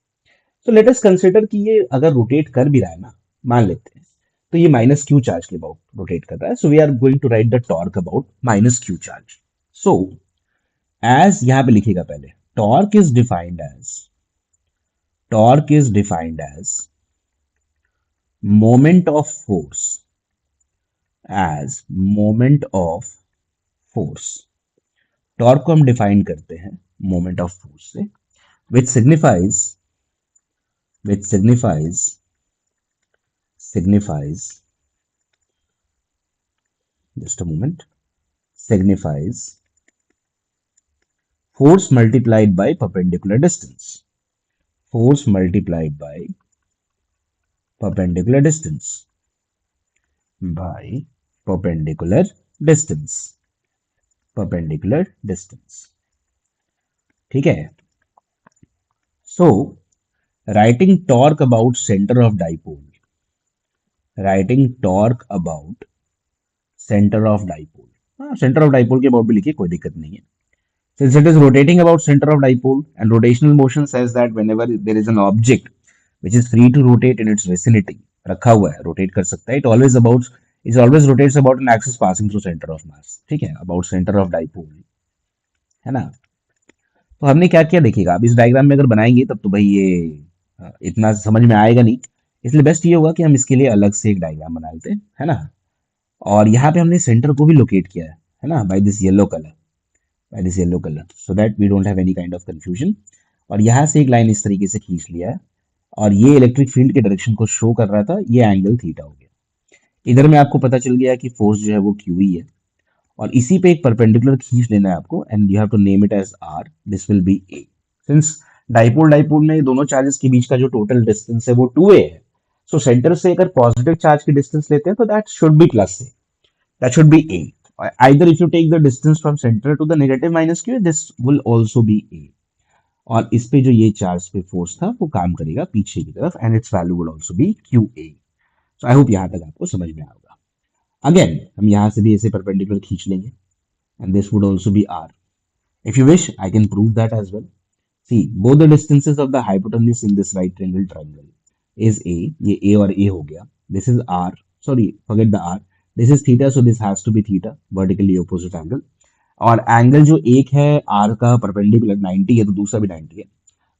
तो लेट अस कंसिडर कि ये अगर रोटेट कर भी रहा है ना, मान लेते हैं, तो ये माइनस क्यू चार्ज के अबाउट रोटेट कर रहा है, so we are going to write the torque about minus q charge. So as यहां पे लिखेगा पहले, torque is defined as, torque is defined as moment of force, as moment of force. Torque को हम डिफाइन करते हैं मोमेंट ऑफ फोर्स से, which signifies, which signifies, signifies, just a moment, signifies force multiplied by perpendicular distance, force multiplied by perpendicular distance, by perpendicular distance, perpendicular distance। ठीक है। So writing torque about center of dipole, writing torque about center of dipole, हाँ सेंटर ऑफ डाइपोल के अबाउट भी लिखिए, कोई दिक्कत नहीं है। Since it is rotating about center of dipole, and rotational motion says that whenever there is an object which is free to rotate in its vicinity, रखा हुआ है, रोटेट कर सकता है, it always rotates about an axis passing through center of mass। ठीक है, about center of dipole, है ना। तो हमने क्या किया देखिएगा, अब इस डायग्राम में अगर बनाएंगे तब तो भाई ये इतना समझ में आएगा नहीं, इसलिए बेस्ट ये होगा कि हम इसके लिए अलग से एक डायग्राम बना लेते हैं, है ना। और यहाँ पे हमने सेंटर को भी लोकेट किया है ना, by this yellow colour, by this yellow color, so that we don't have any kind of confusion। और यहाँ से एक लाइन इस तरीके से खींच लिया है, और ये इलेक्ट्रिक फील्ड के डायरेक्शन को शो कर रहा था, ये एंगल थीटा हो गया। इधर में आपको पता चल गया कि फोर्स जो है वो क्यू ही है, और इसी पे एक परपेंडिकुलर खींच लेना है आपको, and you have to name it as r, this will be a. Since dipole dipole में दोनों चार्जेस के बीच का जो टोटल डिस्टेंस है वो 2a है, सो सेंटर से अगर पॉजिटिव चार्ज की डिस्टेंस लेते हैं तो that should be plus A, that should be A. Either if you take the distance from center to the negative minus q, this will also be A. और इस पे जो ये चार्ज पे फोर्स था वो काम करेगा पीछे की तरफ, and it's value would also be QA। So I hope यहाँ तक आपको समझ में आएगा। अगेन हम यहाँ से भी ऐसे परपेंडिकुलर खींच लेंगे, and this would also be R। If you wish, I can prove that as well. See, both the distances of the hypotenuse in this right angle triangle is A. ये A और A हो गया। This is R. Sorry, forget the R. This is theta, so this has to be theta, vertically opposite angle। और एंगल जो एक है R का परपेंडिकुलर 90 है, तो दूसरा भी 90 है।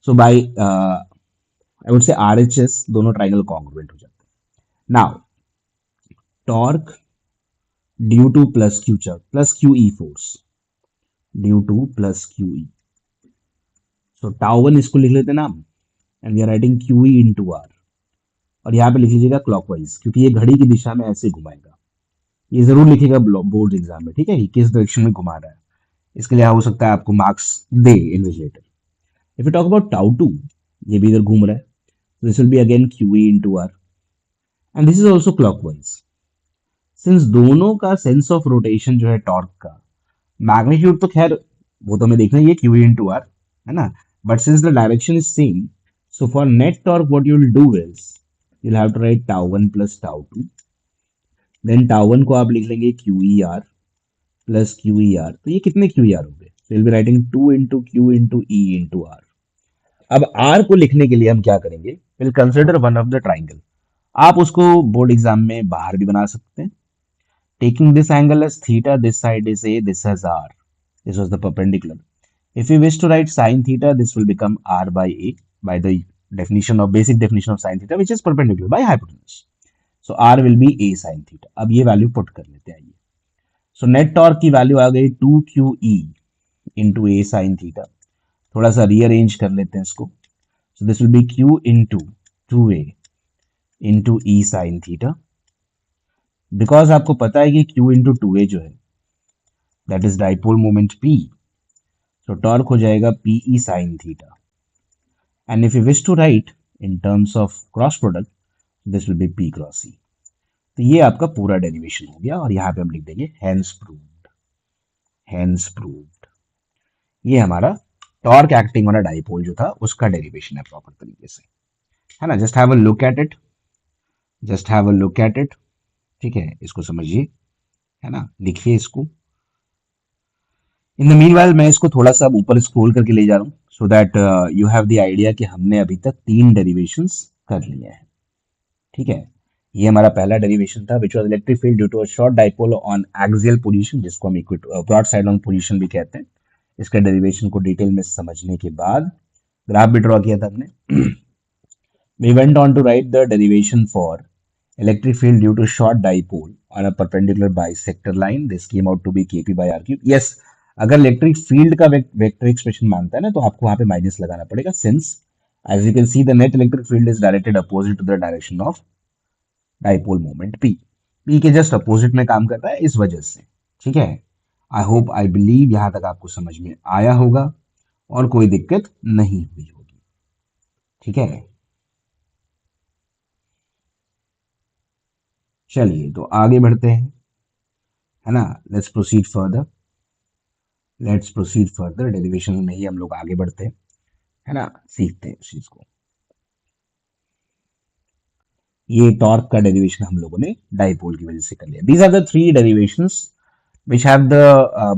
So by I would say RHS दोनों ट्राइंगल कॉन्ग्रुएंट हो जाते हैं। Now torque due to plus q E force, due to plus q E, so tau one इसको लिख लेते हैं नाम, and we are writing q E into r. और यहाँ पे लिख लीजिएगा क्लॉकवाइज, क्योंकि ये घड़ी की दिशा में ऐसे घुमाएगा, ये जरूर लिखेगा बोर्ड एग्जाम में, ठीक है, कि किस डायरेक्शन में घुमा रहा है। इसके लिए हो सकता है आपको मार्क्स दे invigilator. If you talk about tau two, ये भी इधर घूम रहा है, this will be again q E into r, and this is also clockwise. Since दोनों का सेंस ऑफ रोटेशन जो है टॉर्क का, मैग्नीट्यूड तो खैर वो तो हमें देखना ही है, क्यू ई इंटू आर, है ना, but since the direction is same, so for net torque what you will do is you'll have to write tau 1 plus tau 2, then tau 1 को आप लिख लेंगे q E r plus q E r. तो ये कितने क्यू ई आर हो गए, so you'll be writing 2 into q into e into r। अब आर को लिखने के लिए हम क्या करेंगे, will consider one of the triangle. आप उसको बोर्ड एग्जाम में बाहर भी बना सकते हैं। Taking this angle as theta, this side is a, this is r, this was the perpendicular. If you wish to write sin theta, this will become r by a by the definition of basic definition of sin theta, which is perpendicular by hypotenuse. So r will be a sin theta. अब ये वैल्यू पुट कर लेते हैं। सो नेट टॉर्क की वैल्यू आ गई 2 QE into a sine theta. थोड़ा सा रीअरेंज कर लेते हैं इसको। So this will be Q into 2A into E sine theta. Because आपको पता है कि Q इंटू 2A जो है that is dipole moment P, तो टॉर्क हो जाएगा PE sine theta. And if you wish to write in terms of cross product, this will B P cross E। तो ये आपका पूरा डेरिवेशन हो गया और यहाँ पे हम लिख देंगे हैंस प्रूव्ड। हैंस प्रूव्ड, ये हमारा torque acting on a dipole जो था उसका डेरिवेशन है प्रॉपर तरीके से, है ना। Just have a look at it, just have a look at it. ठीक है, इसको समझिए, है ना, लिखिए इसको। इन द मीनवाइल मैं इसको थोड़ा सा ऊपर स्क्रॉल करके ले जा रहा हूँ सो that you have the idea कि हमने अभी तक 3 डेरिवेशंस कर लिए हैं। ठीक है, ये हमारा पहला डेरिवेशन था which was electric field due to a short dipole on axial position, जिसको हम ब्रॉड साइड ऑन पोजीशन भी कहते हैं। इसका डेरिवेशन को डिटेल में समझने के बाद ग्राफ भी ड्रॉ किया था हमने। We went on to write the derivation for electric field due to short dipole on a perpendicular bisector line. This came out to be Kp by r cube. Yes, अगर इलेक्ट्रिक फील्ड का वेक्टर एक्सप्रेशन मानता है ना, तो आपको वहां पे माइनस लगाना पड़ेगा, since as you can see the net electric field is directed opposite to the direction of dipole moment P. P के जस्ट अपोजिट में काम कर रहा है इस वजह से। ठीक है, आई होप आई बिलीव यहां तक आपको समझ में आया होगा और कोई दिक्कत नहीं हुई होगी। ठीक है, चलिए तो आगे बढ़ते हैं, है ना। Let's proceed further, let's proceed further. Derivation में ही हम लोग आगे बढ़ते हैं, है ना, सीखते हैं इस चीज को। ये टॉर्क का डेरिवेशन हम लोगों ने डाइपोल की वजह से कर लिया। These are the 3 derivations which have the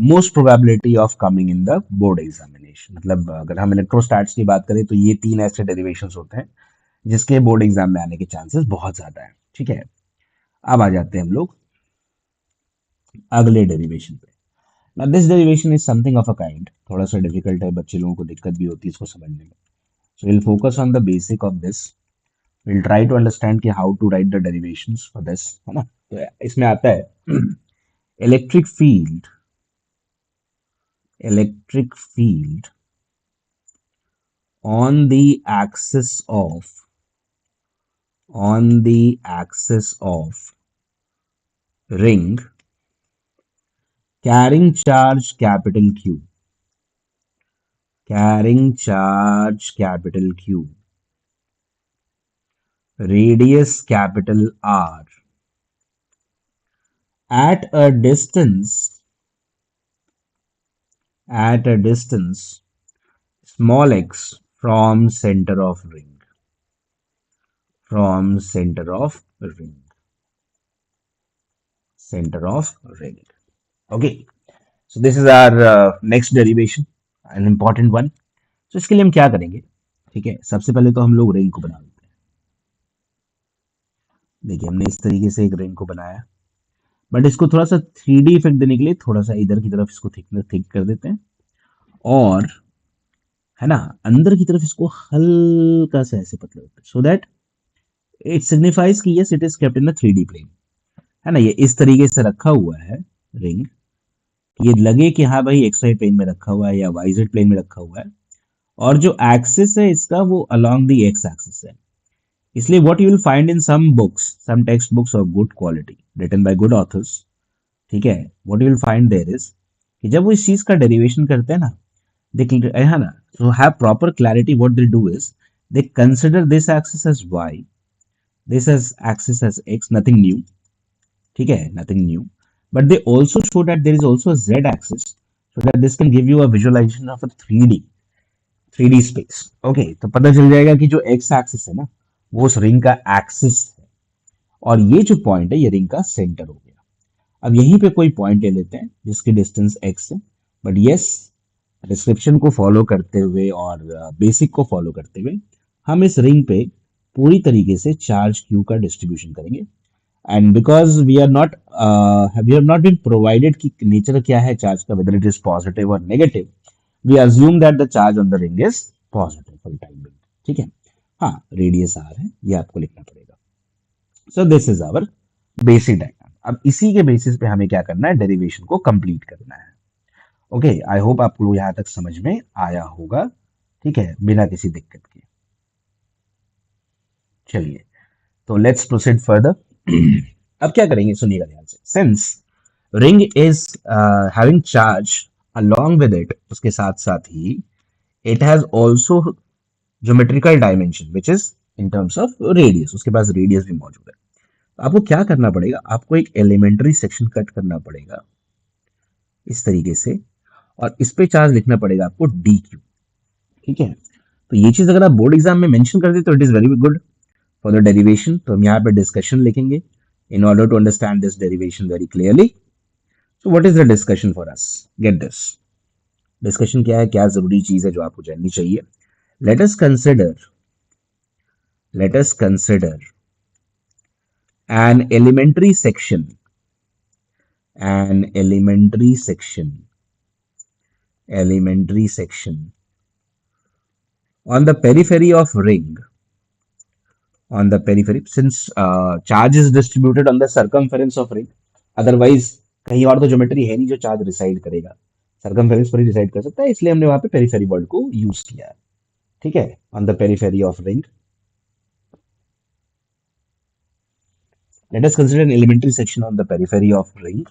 most probability of coming in the board examination। मतलब अगर हम इलेक्ट्रोस्टैट्स की बात करें तो ये 3 ऐसे डेरिवेशंस होते हैं जिसके बोर्ड एग्जाम में आने के चांसेस बहुत ज्यादा है। ठीक है, अब आ जाते हैं हम लोग अगले डेरिवेशन पे। Now this derivation is something of a kind, थोड़ा सा डिफिकल्ट है, बच्चे लोगों को दिक्कत भी होती है इसको समझने में। So we'll focus on the basic of this. We'll try to understand कि how to write the derivations for this, है ना। तो इसमें आता है electric field, electric field on the axis of, on the axis of ring carrying charge capital Q, carrying charge capital Q, radius capital R, at a distance, at a distance small x from center of ring, from center of ring, center of ring। Okay, so this is our next derivation, an important one। तो इसके लिए हम क्या करेंगे, ठीक है, सबसे पहले तो हम लोग रिंग को बना लेते हैं। देखिए हमने इस तरीके से एक रिंग को बनाया, बट इसको थोड़ा सा 3D इफेक्ट देने के लिए थोड़ा सा इधर की तरफ इसको थिक कर देते हैं, और है ना अंदर की तरफ इसको हल्का सा ऐसे पतला होता है, सो दैट इट सिग्निफाइज कि yes it is kept in 3D plane, है ना। ये इस तरीके से रखा हुआ है रिंग, ये लगे कि हाँ भाई एक्स वाई प्लेन में रखा हुआ है या वाई जेड प्लेन में रखा हुआ है, और जो एक्सिस है इसका वो अलोंग द एक्स एक्सिस है। इसलिए what you will find in some books, some text books of good quality written by good authors, ठीक है, what you will find there is कि जब वो इस चीज का डेरिवेशन करते हैं ना, देख, है ना, so have proper clarity, what they do is they consider this axis as y, this as axis as x, nothing new, ठीक है, nothing new, but they also show that there is also a z axis so that this can give you a visualization of a 3D space। Okay, तो पता चल जाएगा कि जो x axis है ना वो उस रिंग का एक्सिस है, और ये जो पॉइंट है ये रिंग का सेंटर हो गया। अब यहीं पे कोई पॉइंट ले लेते हैं जिसकी डिस्टेंस x है, बट यस डिस्क्रिप्शन को फॉलो करते हुए और बेसिक को फॉलो करते हुए हम इस रिंग पे पूरी तरीके से चार्ज क्यू का डिस्ट्रीब्यूशन करेंगे। And because we have not been provided कि नेचर क्या है चार्ज का, वेदर इट इज पॉजिटिव और negative, we assume that the charge on the ring is positive for the time being. ठीक है। हाँ, रेडियस आर है, ये आपको लिखना पड़ेगा। So this is our basic diagram. अब इसी के बेसिस पे हमें क्या करना है, डेरिवेशन को कंप्लीट करना है। ओके, आई होप आपको यहाँ तक समझ में आया होगा। ठीक है, बिना किसी दिक्कत के। चलिए, तो लेट्स प्रोसीड फर्दर। अब क्या करेंगे, सुनिएगा ध्यान से। Since ring is having charge along with it, उसके साथ साथ ही it has also geometrical dimension which is in terms of radius, उसके पास रेडियस भी मौजूद है। तो आपको क्या करना पड़ेगा, आपको एक एलिमेंट्री सेक्शन कट करना पड़ेगा इस तरीके से, और इस पे चार्ज लिखना पड़ेगा आपको डी क्यू। ठीक है। तो ये चीज अगर आप बोर्ड एग्जाम में मेंशन कर दे तो it is very good for the derivation. तो हम यहाँ पे डिस्कशन लिखेंगे in order to understand this derivation very clearly. So what is the discussion for us, get this. Discussion क्या है, क्या जरूरी चीज है जो आपको जाननी चाहिए। Let us consider let us consider an elementary section, an elementary section on the periphery of ring, on the periphery, since charge is distributed on the circumference of ring, otherwise कहीं और तो ज्योमेट्री है नहीं जो चार्ज रिसाइड करेगा, सर्कमफेरेंस पर ही रिसाइड कर सकता है, इसलिए हमने वहां पे पेरिफेरी वर्ड को यूज किया है। ठीक है, on the periphery of ring. Let us consider an elementary section on the periphery of ring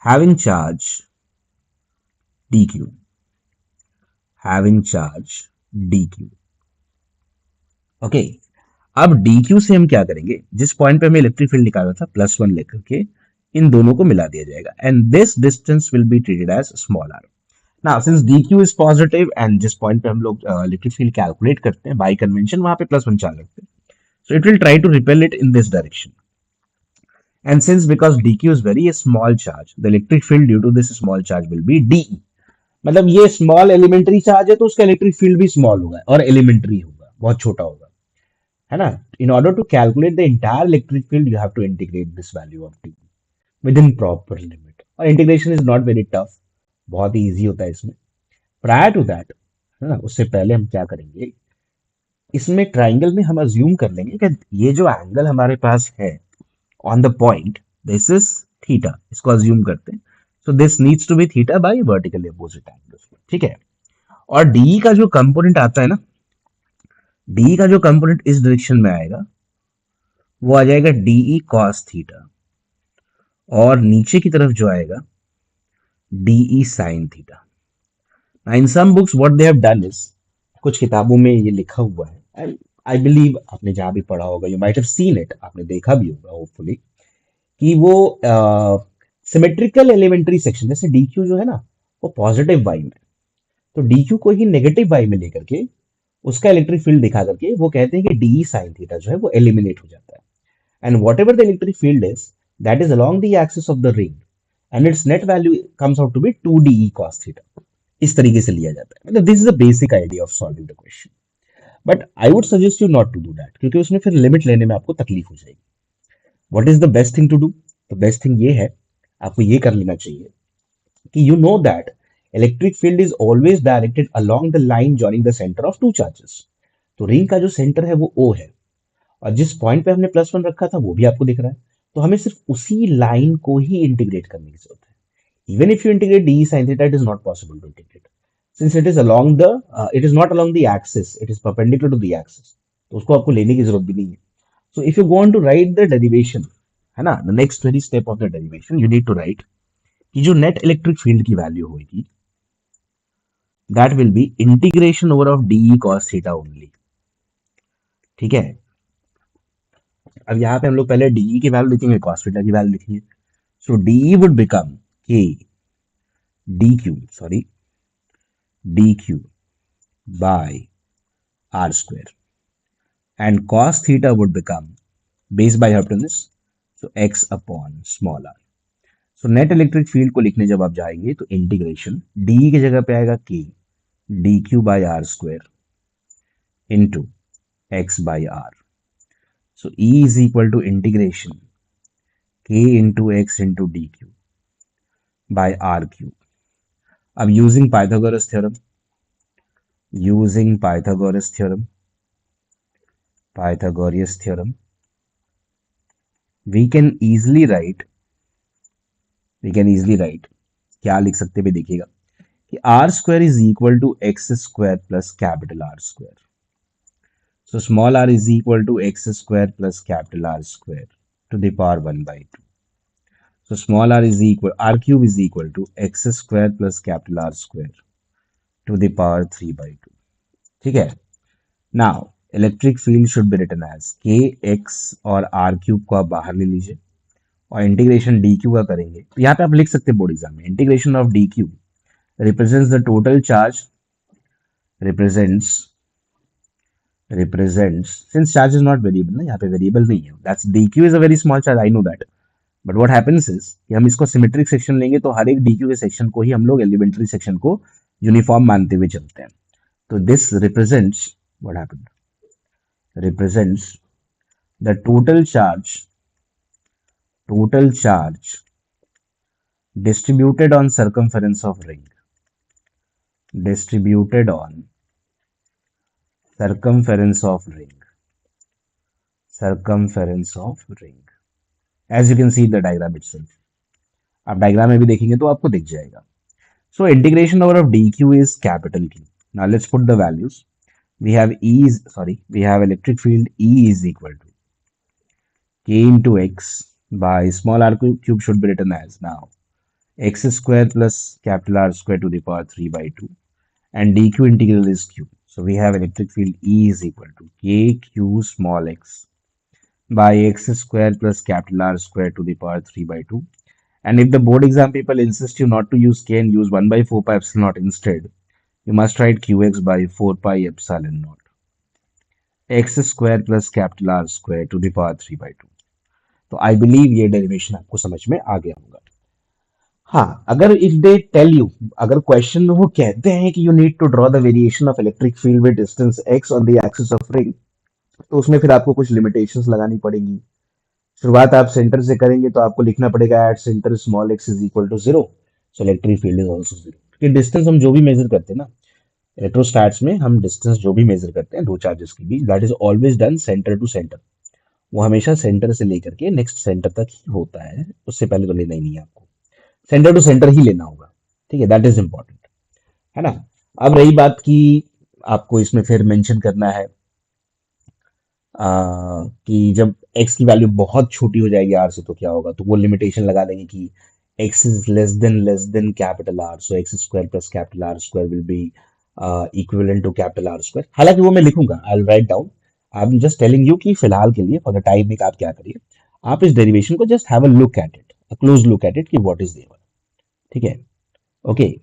having charge dq, having charge dq। Okay, अब dq से हम क्या करेंगे, जिस पॉइंट पे हमें इलेक्ट्रिक फील्ड निकालना था +1 लेकर के इन दोनों को मिला दिया जाएगा, and this distance will be treated as small R. Now since dq is positive and जिस पॉइंट पे हम लोग इलेक्ट्रिक फील्ड कैलकुलेट करते हैं बाय कन्वेंशन, वहां पे +1 चार्ज रखते हैं, so it will try to repel it in this direction. And since because dq is very a small charge, the electric field due to this small charge will be dE। मतलब ये स्मॉल एलिमेंट्री चार्ज है तो उसका इलेक्ट्रिक फील्ड भी स्मॉल होगा और एलिमेंट्री होगा, बहुत छोटा होगा, है ना। In order to calculate the entire electric field you have to integrate this value of d within proper limit, और integration is not very tough, बहुत ही ईजी होता है इसमें। प्रायर टू दैट, है ना, उससे पहले हम क्या करेंगे, इसमें ट्राइंगल में हम अज्यूम कर लेंगे कि ये जो एंगल हमारे पास है on the point, this is theta, इसको अज्यूम करते हैं। So this needs to be theta by vertically opposite angles. ठीक है। और डी का जो कंपोनेंट आता है ना, डी का जो कंपोनेंट इस डायरेक्शन में आएगा वो आ जाएगा डीई कॉस थीटा, और नीचे की तरफ जो आएगा d E sine theta. In some books what they have done is, कुछ किताबों में ये लिखा हुआ है, एंड आई बिलीव आपने जहां भी पढ़ा होगा, you might have seen it, आपने देखा भी होगा होपफुली, कि वो सिमेट्रिकल एलिमेंट्री सेक्शन, जैसे डी क्यू जो है ना वो पॉजिटिव वाई में, तो डी क्यू को ही नेगेटिव वाई में लेकर के उसका इलेक्ट्रिक फील्ड दिखा करके वो कहते हैं कि डी साइन थीटा जो है वो एलिमिनेट हो जाता है, and what the electric field is that is along the axis of the ring, and its net value comes out to be 2 d cos theta. इस तरीके से लिया जाता है, मतलब this is the basic idea of solving the question. But I would suggest you not to do that, क्योंकि उसमें फिर लिमिट लेने में आपको तकलीफ हो जाएगी। What is the best thing to do, the best thing ये है, आपको ये कर लेना चाहिए कि you know that electric field is always directed along the line joining the centre of two charges. तो रिंग का जो सेंटर है वो O है, और जिस पॉइंट पे हमने +1 रखा था वो भी आपको दिख रहा है, तो हमें सिर्फ उसी लाइन को ही इंटीग्रेट करने की जरूरत है। Even if you integrate d sine theta, it is not possible to integrate, since it is along the it is not along the axis, it is perpendicular to the axis, तो उसको आपको लेने की जरूरत भी नहीं है। So if you want to write the derivation, है ना, the next very step of the derivation, you need to write कि जो नेट इलेक्ट्रिक फील्ड की वैल्यू होगी that will be integration over of d E cos theta only. ठीक है। अब यहाँ पे हम लोग पहले डीई की वैल्यू लिखेंगे, कॉस थीटा की वैल्यू लिखेंगे। So d E would become K d Q, sorry, d Q by R square, and cos theta would become, base by hypotenuse, so X upon small R. So net electric field को लिखने जब आप जाएंगे तो इंटीग्रेशन डी की जगह पे आएगा k, d q by r square into x by r. So E is equal to integration k into x into d q by r q. अब using Pythagoras theorem, we can easily write क्या लिख सकते हैं देखिएगा कि R square is equal to X square plus capital R square. So small R is equal to X square plus capital R square to the power 1/2। So small R cube is equal to X square plus capital R square to the power 3/2। ठीक है। Now electric field should be written as K X और आर क्यूब को आप बाहर ले लीजिए और इंटीग्रेशन डी क्यू का करेंगे तो यहाँ पे आप लिख सकते हैं बोर्ड एग्जाम में integration of D Q represents the total charge represents represents since charge is not variable ना यहाँ पे variable नहीं है, that's dq is a very small charge, I know that, but what happens is कि हम इसको सिमेट्रिक सेक्शन लेंगे तो हर एक dq के सेक्शन को ही हम लोग एलिमेंट्री सेक्शन को यूनिफॉर्म मानते हुए चलते हैं। तो this represents what happened, represents the total charge distributed on circumference of ring, distributed on circumference of ring, circumference of ring, as you can see the diagram itself। आप डायग्राम में भी देखेंगे तो आपको दिख जाएगा। So integration over of dq is capital Q. Now let's put the values. We have electric field E is equal to K into X by small r cube should be written as now x square plus capital R square to the power 3/2 and dq integral is Q. So we have electric field E is equal to KQ small x by x square plus capital R square to the power 3/2. And if the board exam people insist you not to use K and use 1/4 pi epsilon naught instead, you must write Qx by 4 pi epsilon naught x square plus capital R square to the power 3/2। तो आई बिलीव ये डेरिवेशन आपको समझ में आ गया होगा। हाँ, अगर इफ दे टेल यू, अगर क्वेश्चन में वो कहते हैं कि you need to draw the variation of electric field with distance x on the axis of ring, तो उसमें फिर आपको कुछ लिमिटेशंस लगानी पड़ेंगी। शुरुआत आप सेंटर से करेंगे तो आपको लिखना पड़ेगा at centre small x is equal to 0, so electric field is also 0। क्योंकि डिस्टेंस हम जो भी मेजर करते हैं ना, इलेक्ट्रोस्टैट्स में हम डिस्टेंस जो भी मेजर करते हैं दो चार्जेस के बीच, that is always done center to center. वो हमेशा सेंटर से लेकर के नेक्स्ट सेंटर तक ही होता है, उससे पहले तो लेना ही नहीं है आपको, सेंटर टू सेंटर ही लेना होगा। ठीक है, दैट इज इंपॉर्टेंट, है ना। अब रही बात की आपको इसमें फिर मेंशन करना है कि जब x की वैल्यू बहुत छोटी हो जाएगी r से तो क्या होगा, तो वो लिमिटेशन लगा देंगे कि x is less than capital R, so X square plus capital R square will be equivalent to capital R square. हालांकि वो मैं लिखूंगा, I will write down, I am just telling you कि फिलहाल के लिए फॉर द टाइम आप क्या करिए, आप इस डेरिवेशन को just have a look at it, a close look at it कि व्हाट इज देयर। ठीक है, ओके।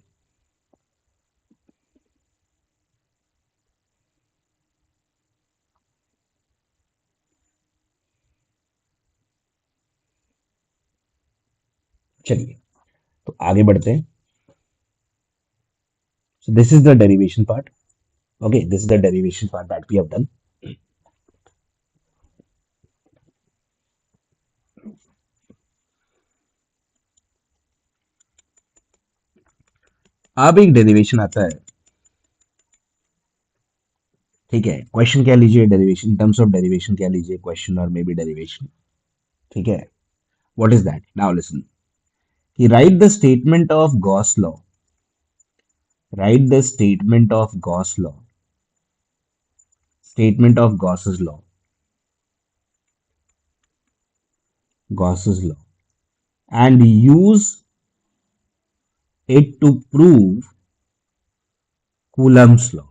चलिए तो आगे बढ़ते हैं। So this is the derivation part. Okay, this is the derivation part that we have done. अब एक डेरिवेशन आता है, ठीक है। क्वेश्चन क्या लीजिए, डेरिवेशन, टर्म्स ऑफ डेरिवेशन क्या लीजिए, क्वेश्चन और मे बी डेरिवेशन। ठीक है, what is that, now listen कि right the statement of Gauss law, right the statement of Gauss law, statement of Gauss's law, Gauss's law, and use it to prove Coulomb's law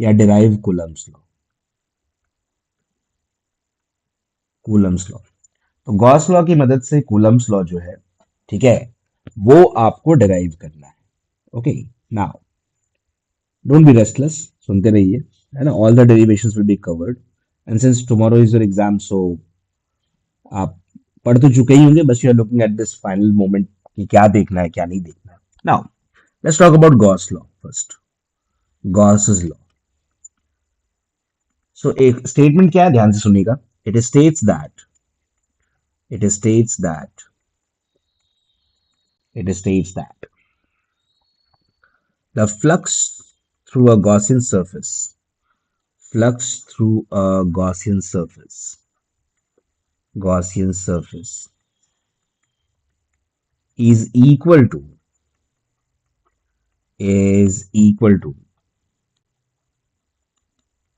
या derive Coulomb's law, Coulomb's law। तो गॉस लॉ की मदद से Coulomb's law जो है, ठीक है, वो आपको डिराइव करना है। Okay, now don't be restless, सुनते रहिए, है ना। All the derivations will be covered and since tomorrow is your exam, so आप पढ़ तो चुके ही होंगे, बस you are looking at this final moment कि क्या देखना है क्या नहीं देखना है। Now let's talk about Gauss law first. Gauss law, so एक स्टेटमेंट क्या है, ध्यान से सुनिएगा। It states that it states that it states that the through a Gaussian surface flux through a Gaussian surface is equal to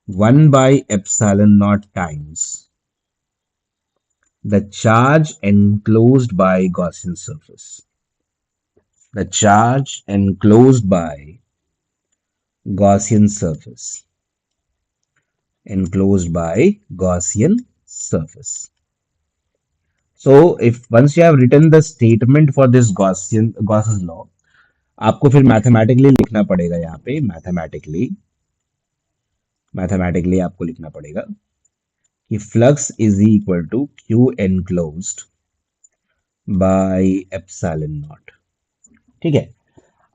1 by epsilon naught times the charge enclosed by the charge enclosed by Gaussian surface enclosed by Gaussian surface. So if once you have written the statement for this Gauss's law, आपको फिर मैथमेटिकली लिखना पड़ेगा यहाँ पे मैथमेटिकली आपको लिखना पड़ेगा कि flux is equal to Q enclosed by epsilon naught. ठीक है।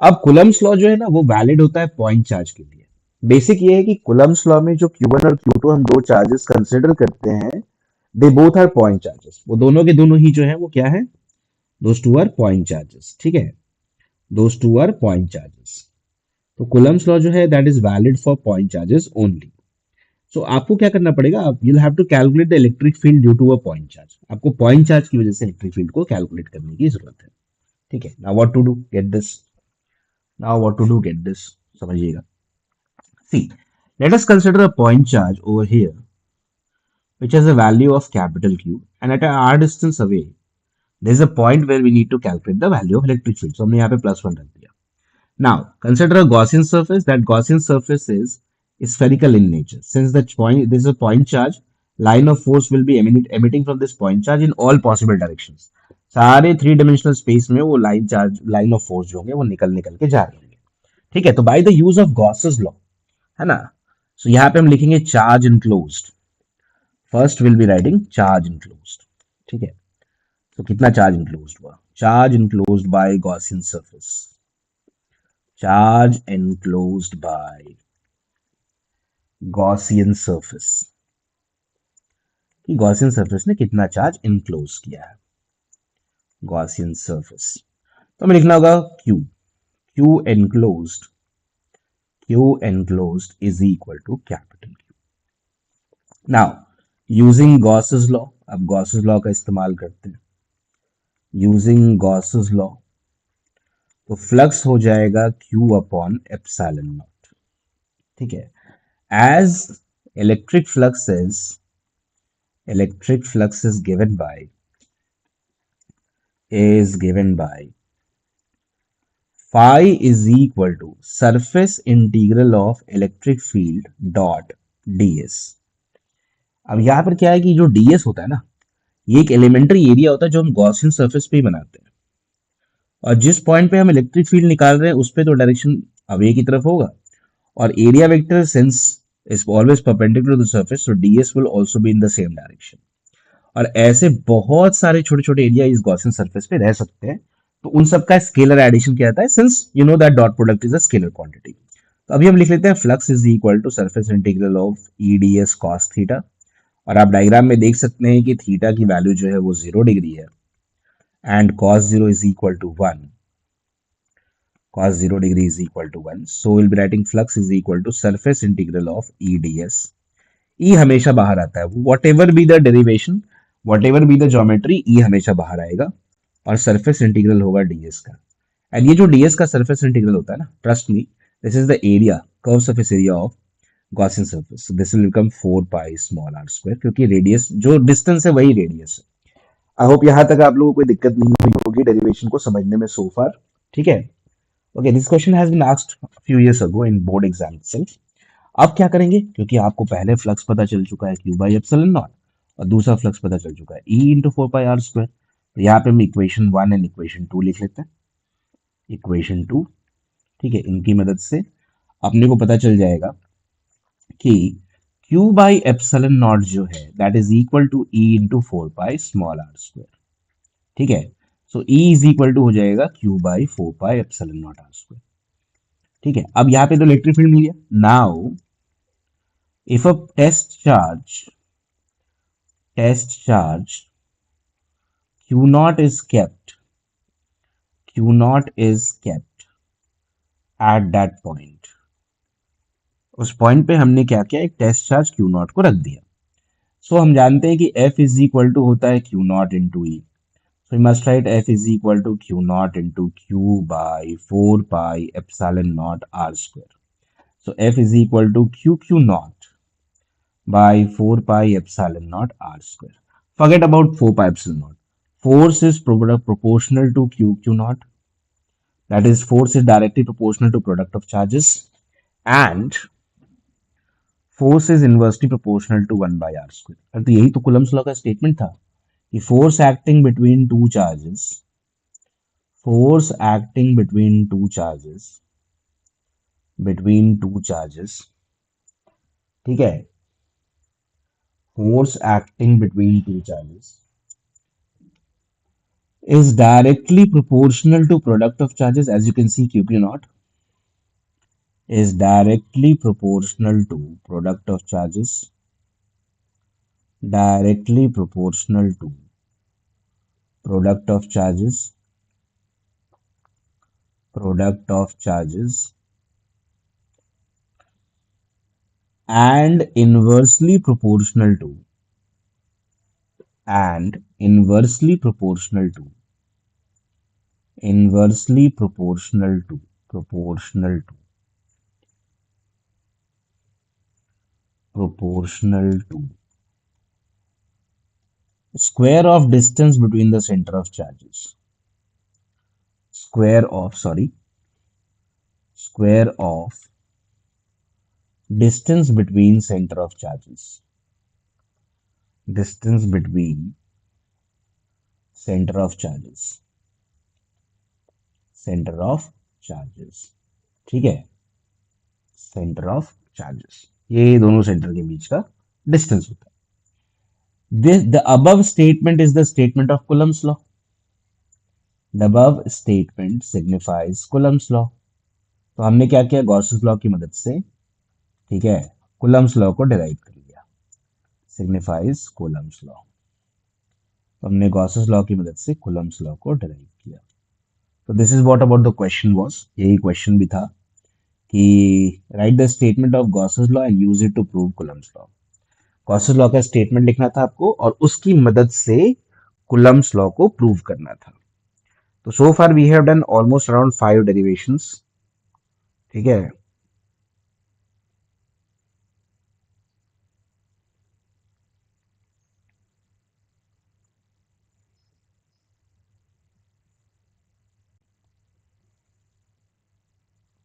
अब कुलम्स लॉ जो है ना वो वैलिड होता है पॉइंट चार्ज के लिए। बेसिक ये है कि कुलम्स लॉ में जो Q1 और Q2 हम दो चार्जेस कंसिडर करते हैं, they both are point charges. वो दोनों के दोनों ही जो है वो क्या है, those two are point charges. ठीक है, those two are point charges. तो कुलम्स लॉ जो है that is valid for point charges only. So आपको क्या करना पड़ेगा, आप you have to calculate the electric field due to a point charge. आपको पॉइंट चार्ज की वजह से इलेक्ट्रिक फील्ड को कैलकुलेट करने की जरूरत है। ठीक है, now what to do get this, समझिएगा। See, let us consider a point charge over here which has a value of capital Q, and at a r distance away there is a point where we need to calculate the value of electric field. So हमने यहाँ पे +1 रख दिया। Now consider a Gaussian surface. That Gaussian surface is spherical in nature. Since the point this is a point charge, line of force will be emitting from this point charge in all possible directions. सारे थ्री डिमेंशनल स्पेस में वो लाइन ऑफ फोर्स जो होंगे वो निकल निकल के जा रहे होंगे। ठीक है, तो by the use of Gauss's law, है ना, सो यहाँ पे हम लिखेंगे charge enclosed. First will be writing charge enclosed. ठीक है, तो कितना चार्ज इनक्लोज्ड हुआ, charge enclosed bye Gaussian surface, charge enclosed by Gaussian surface, कि Gaussian surface ने कितना चार्ज इनक्लोज किया है, Gaussian surface। तो हमें लिखना होगा Q, Q enclosed is equal to capital Q। Now using Gauss's law, अब Gauss's law का इस्तेमाल करते हैं। यूजिंग Gauss's law, तो फ्लक्स हो जाएगा Q अपॉन एप्सिलॉन नॉट। ठीक है, as electric flux is given by phi is equal to surface integral of electric field dot ds। अब यहां पर क्या है कि जो ds होता है ना, ये एक एलिमेंट्री एरिया होता है जो हम गॉसियन सरफेस पे ही बनाते हैं, और जिस पॉइंट पे हम इलेक्ट्रिक फील्ड निकाल रहे हैं उस पे तो डायरेक्शन अवे की तरफ होगा, और area vector since is always perpendicular to the surface, so ds will also be in the same direction। और ऐसे बहुत सारे छोटे छोटे एरिया इस गॉसियन सरफेस पे रह सकते हैं, तो उन सब का स्केलर एडिशन क्या आता है, since you know that dot product is a scalar quantity. तो अभी हम लिख लेते हैं flux is equal to surface integral of E d S cos theta, और आप डायग्राम में देख सकते हैं कि थीटा की वैल्यू जो है वो 0 डिग्री है, and cos 0 is equal to 1, cos 0 degree is equal to 1, so we'll be writing flux is equal to surface integral of E ds। E हमेशा बाहर आता है, what ever be the derivation, what ever be the geometry, E हमेशा बाहर आएगा, और सरफेस इंटीग्रल होगा ds का। एंड ये जो ds का सरफेस इंटीग्रल होता है ना, trust me, this is the area, curve surface area of Gaussian surface. This will become 4 pi small r square, क्योंकि रेडियस जो डिस्टेंस है वही रेडियस है। आई होप यहां तक आप लोगों को कोई दिक्कत नहीं हुई होगी डेरिवेशन को समझने में सो फार। ठीक है, okay, this question has been asked few years ago in board exam itself। अब क्या करेंगे, क्योंकि आपको पहले फ्लक्स पता चल चुका है Q बाई एप्सिलॉन नॉट, और दूसरा फ्लक्स पता चल चुका है E इंटू 4 पाई r स्क्वायर। तो यहाँ पे हम इक्वेशन 1 एंड इक्वेशन 2 लिख लेते हैं, इक्वेशन 2। ठीक है, इनकी मदद से अपने को पता चल जाएगा कि क्यू बाई एप्सिलॉन नॉट जो है that is equal to E into 4 pi small r square. ठीक है। So E is equal to हो जाएगा Q by 4 pi epsilon naught r square. ठीक है, अब यहाँ पे तो इलेक्ट्रिक फील्ड मिल गया। Now if a test charge q naught is kept, at that point, उस पॉइंट पे हमने क्या किया, एक टेस्ट चार्ज क्यू नॉट को रख दिया। सो हम जानते हैं कि एफ इज इक्वल टू होता है Q naught into E. So we must write F is equal to Q naught into Q by 4 pi epsilon naught r square. So F is equal to Q naught by 4 pi epsilon naught r square. Forget about 4 pi epsilon naught. Force is proportional to q naught. That is, force is directly proportional to product of charges, and force is inversely proportional to 1 by r square. तो यही तो कुलम्स लॉ का स्टेटमेंट था कि force acting between two charges, ठीक है, force acting between two charges is directly proportional to product of charges. As you can see, q naught is directly proportional to product of charges, directly proportional to product of charges, product of charges, and inversely proportional to, inversely proportional to, proportional to, proportional to square of distance between the center of charges, square of distance between center of charges, distance between center of charges, center of charges, ठीक है, सेंटर ऑफ चार्जेस, ये दोनों सेंटर के बीच का डिस्टेंस होता है। This the above statement is the statement of Coulomb's law. The above statement signifies Coulomb's law. तो हमने क्या किया, गॉसेस लॉ की मदद से, ठीक है, कुलम्स लॉ को डिराइव कर लिया, सिग्निफाइज कुलम्स लॉ। तो हमने गॉसेस लॉ की मदद से कुलम्स लॉ को डिराइव किया। तो this is what about the question was, यही क्वेश्चन भी था कि right the statement of Gauss's law and use it to prove Coulomb's law. Gauss's law का स्टेटमेंट लिखना था आपको और उसकी मदद से कुलम्स लॉ को प्रूव करना था। तो so far we have done almost around 5 derivations. ठीक है,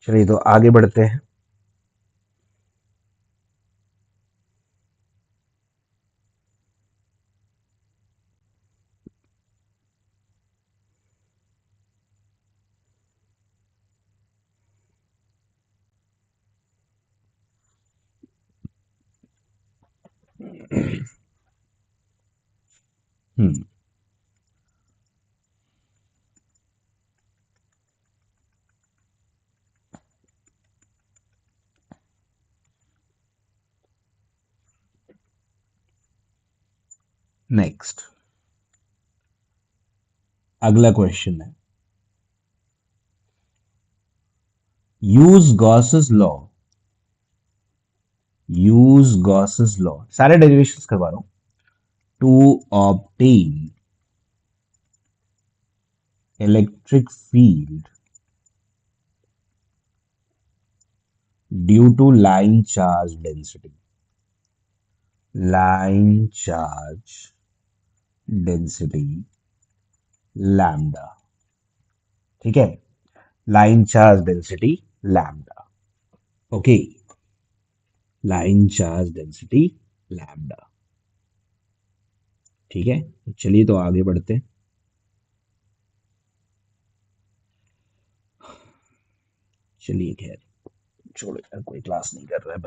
चलिए तो आगे बढ़ते हैं। नेक्स्ट अगला क्वेश्चन है, use Gauss's law, use Gauss's law, सारे डेरिवेशंस करवा रहा हूं, to obtain electric field due to line charge density, line charge density lambda. ठीक है, line charge density lambda. Okay, line charge density lambda. ठीक है, तो चलिए तो आगे बढ़ते हैं। चलिए खैर छोड़ो यार, कोई क्लास नहीं कर रहा है।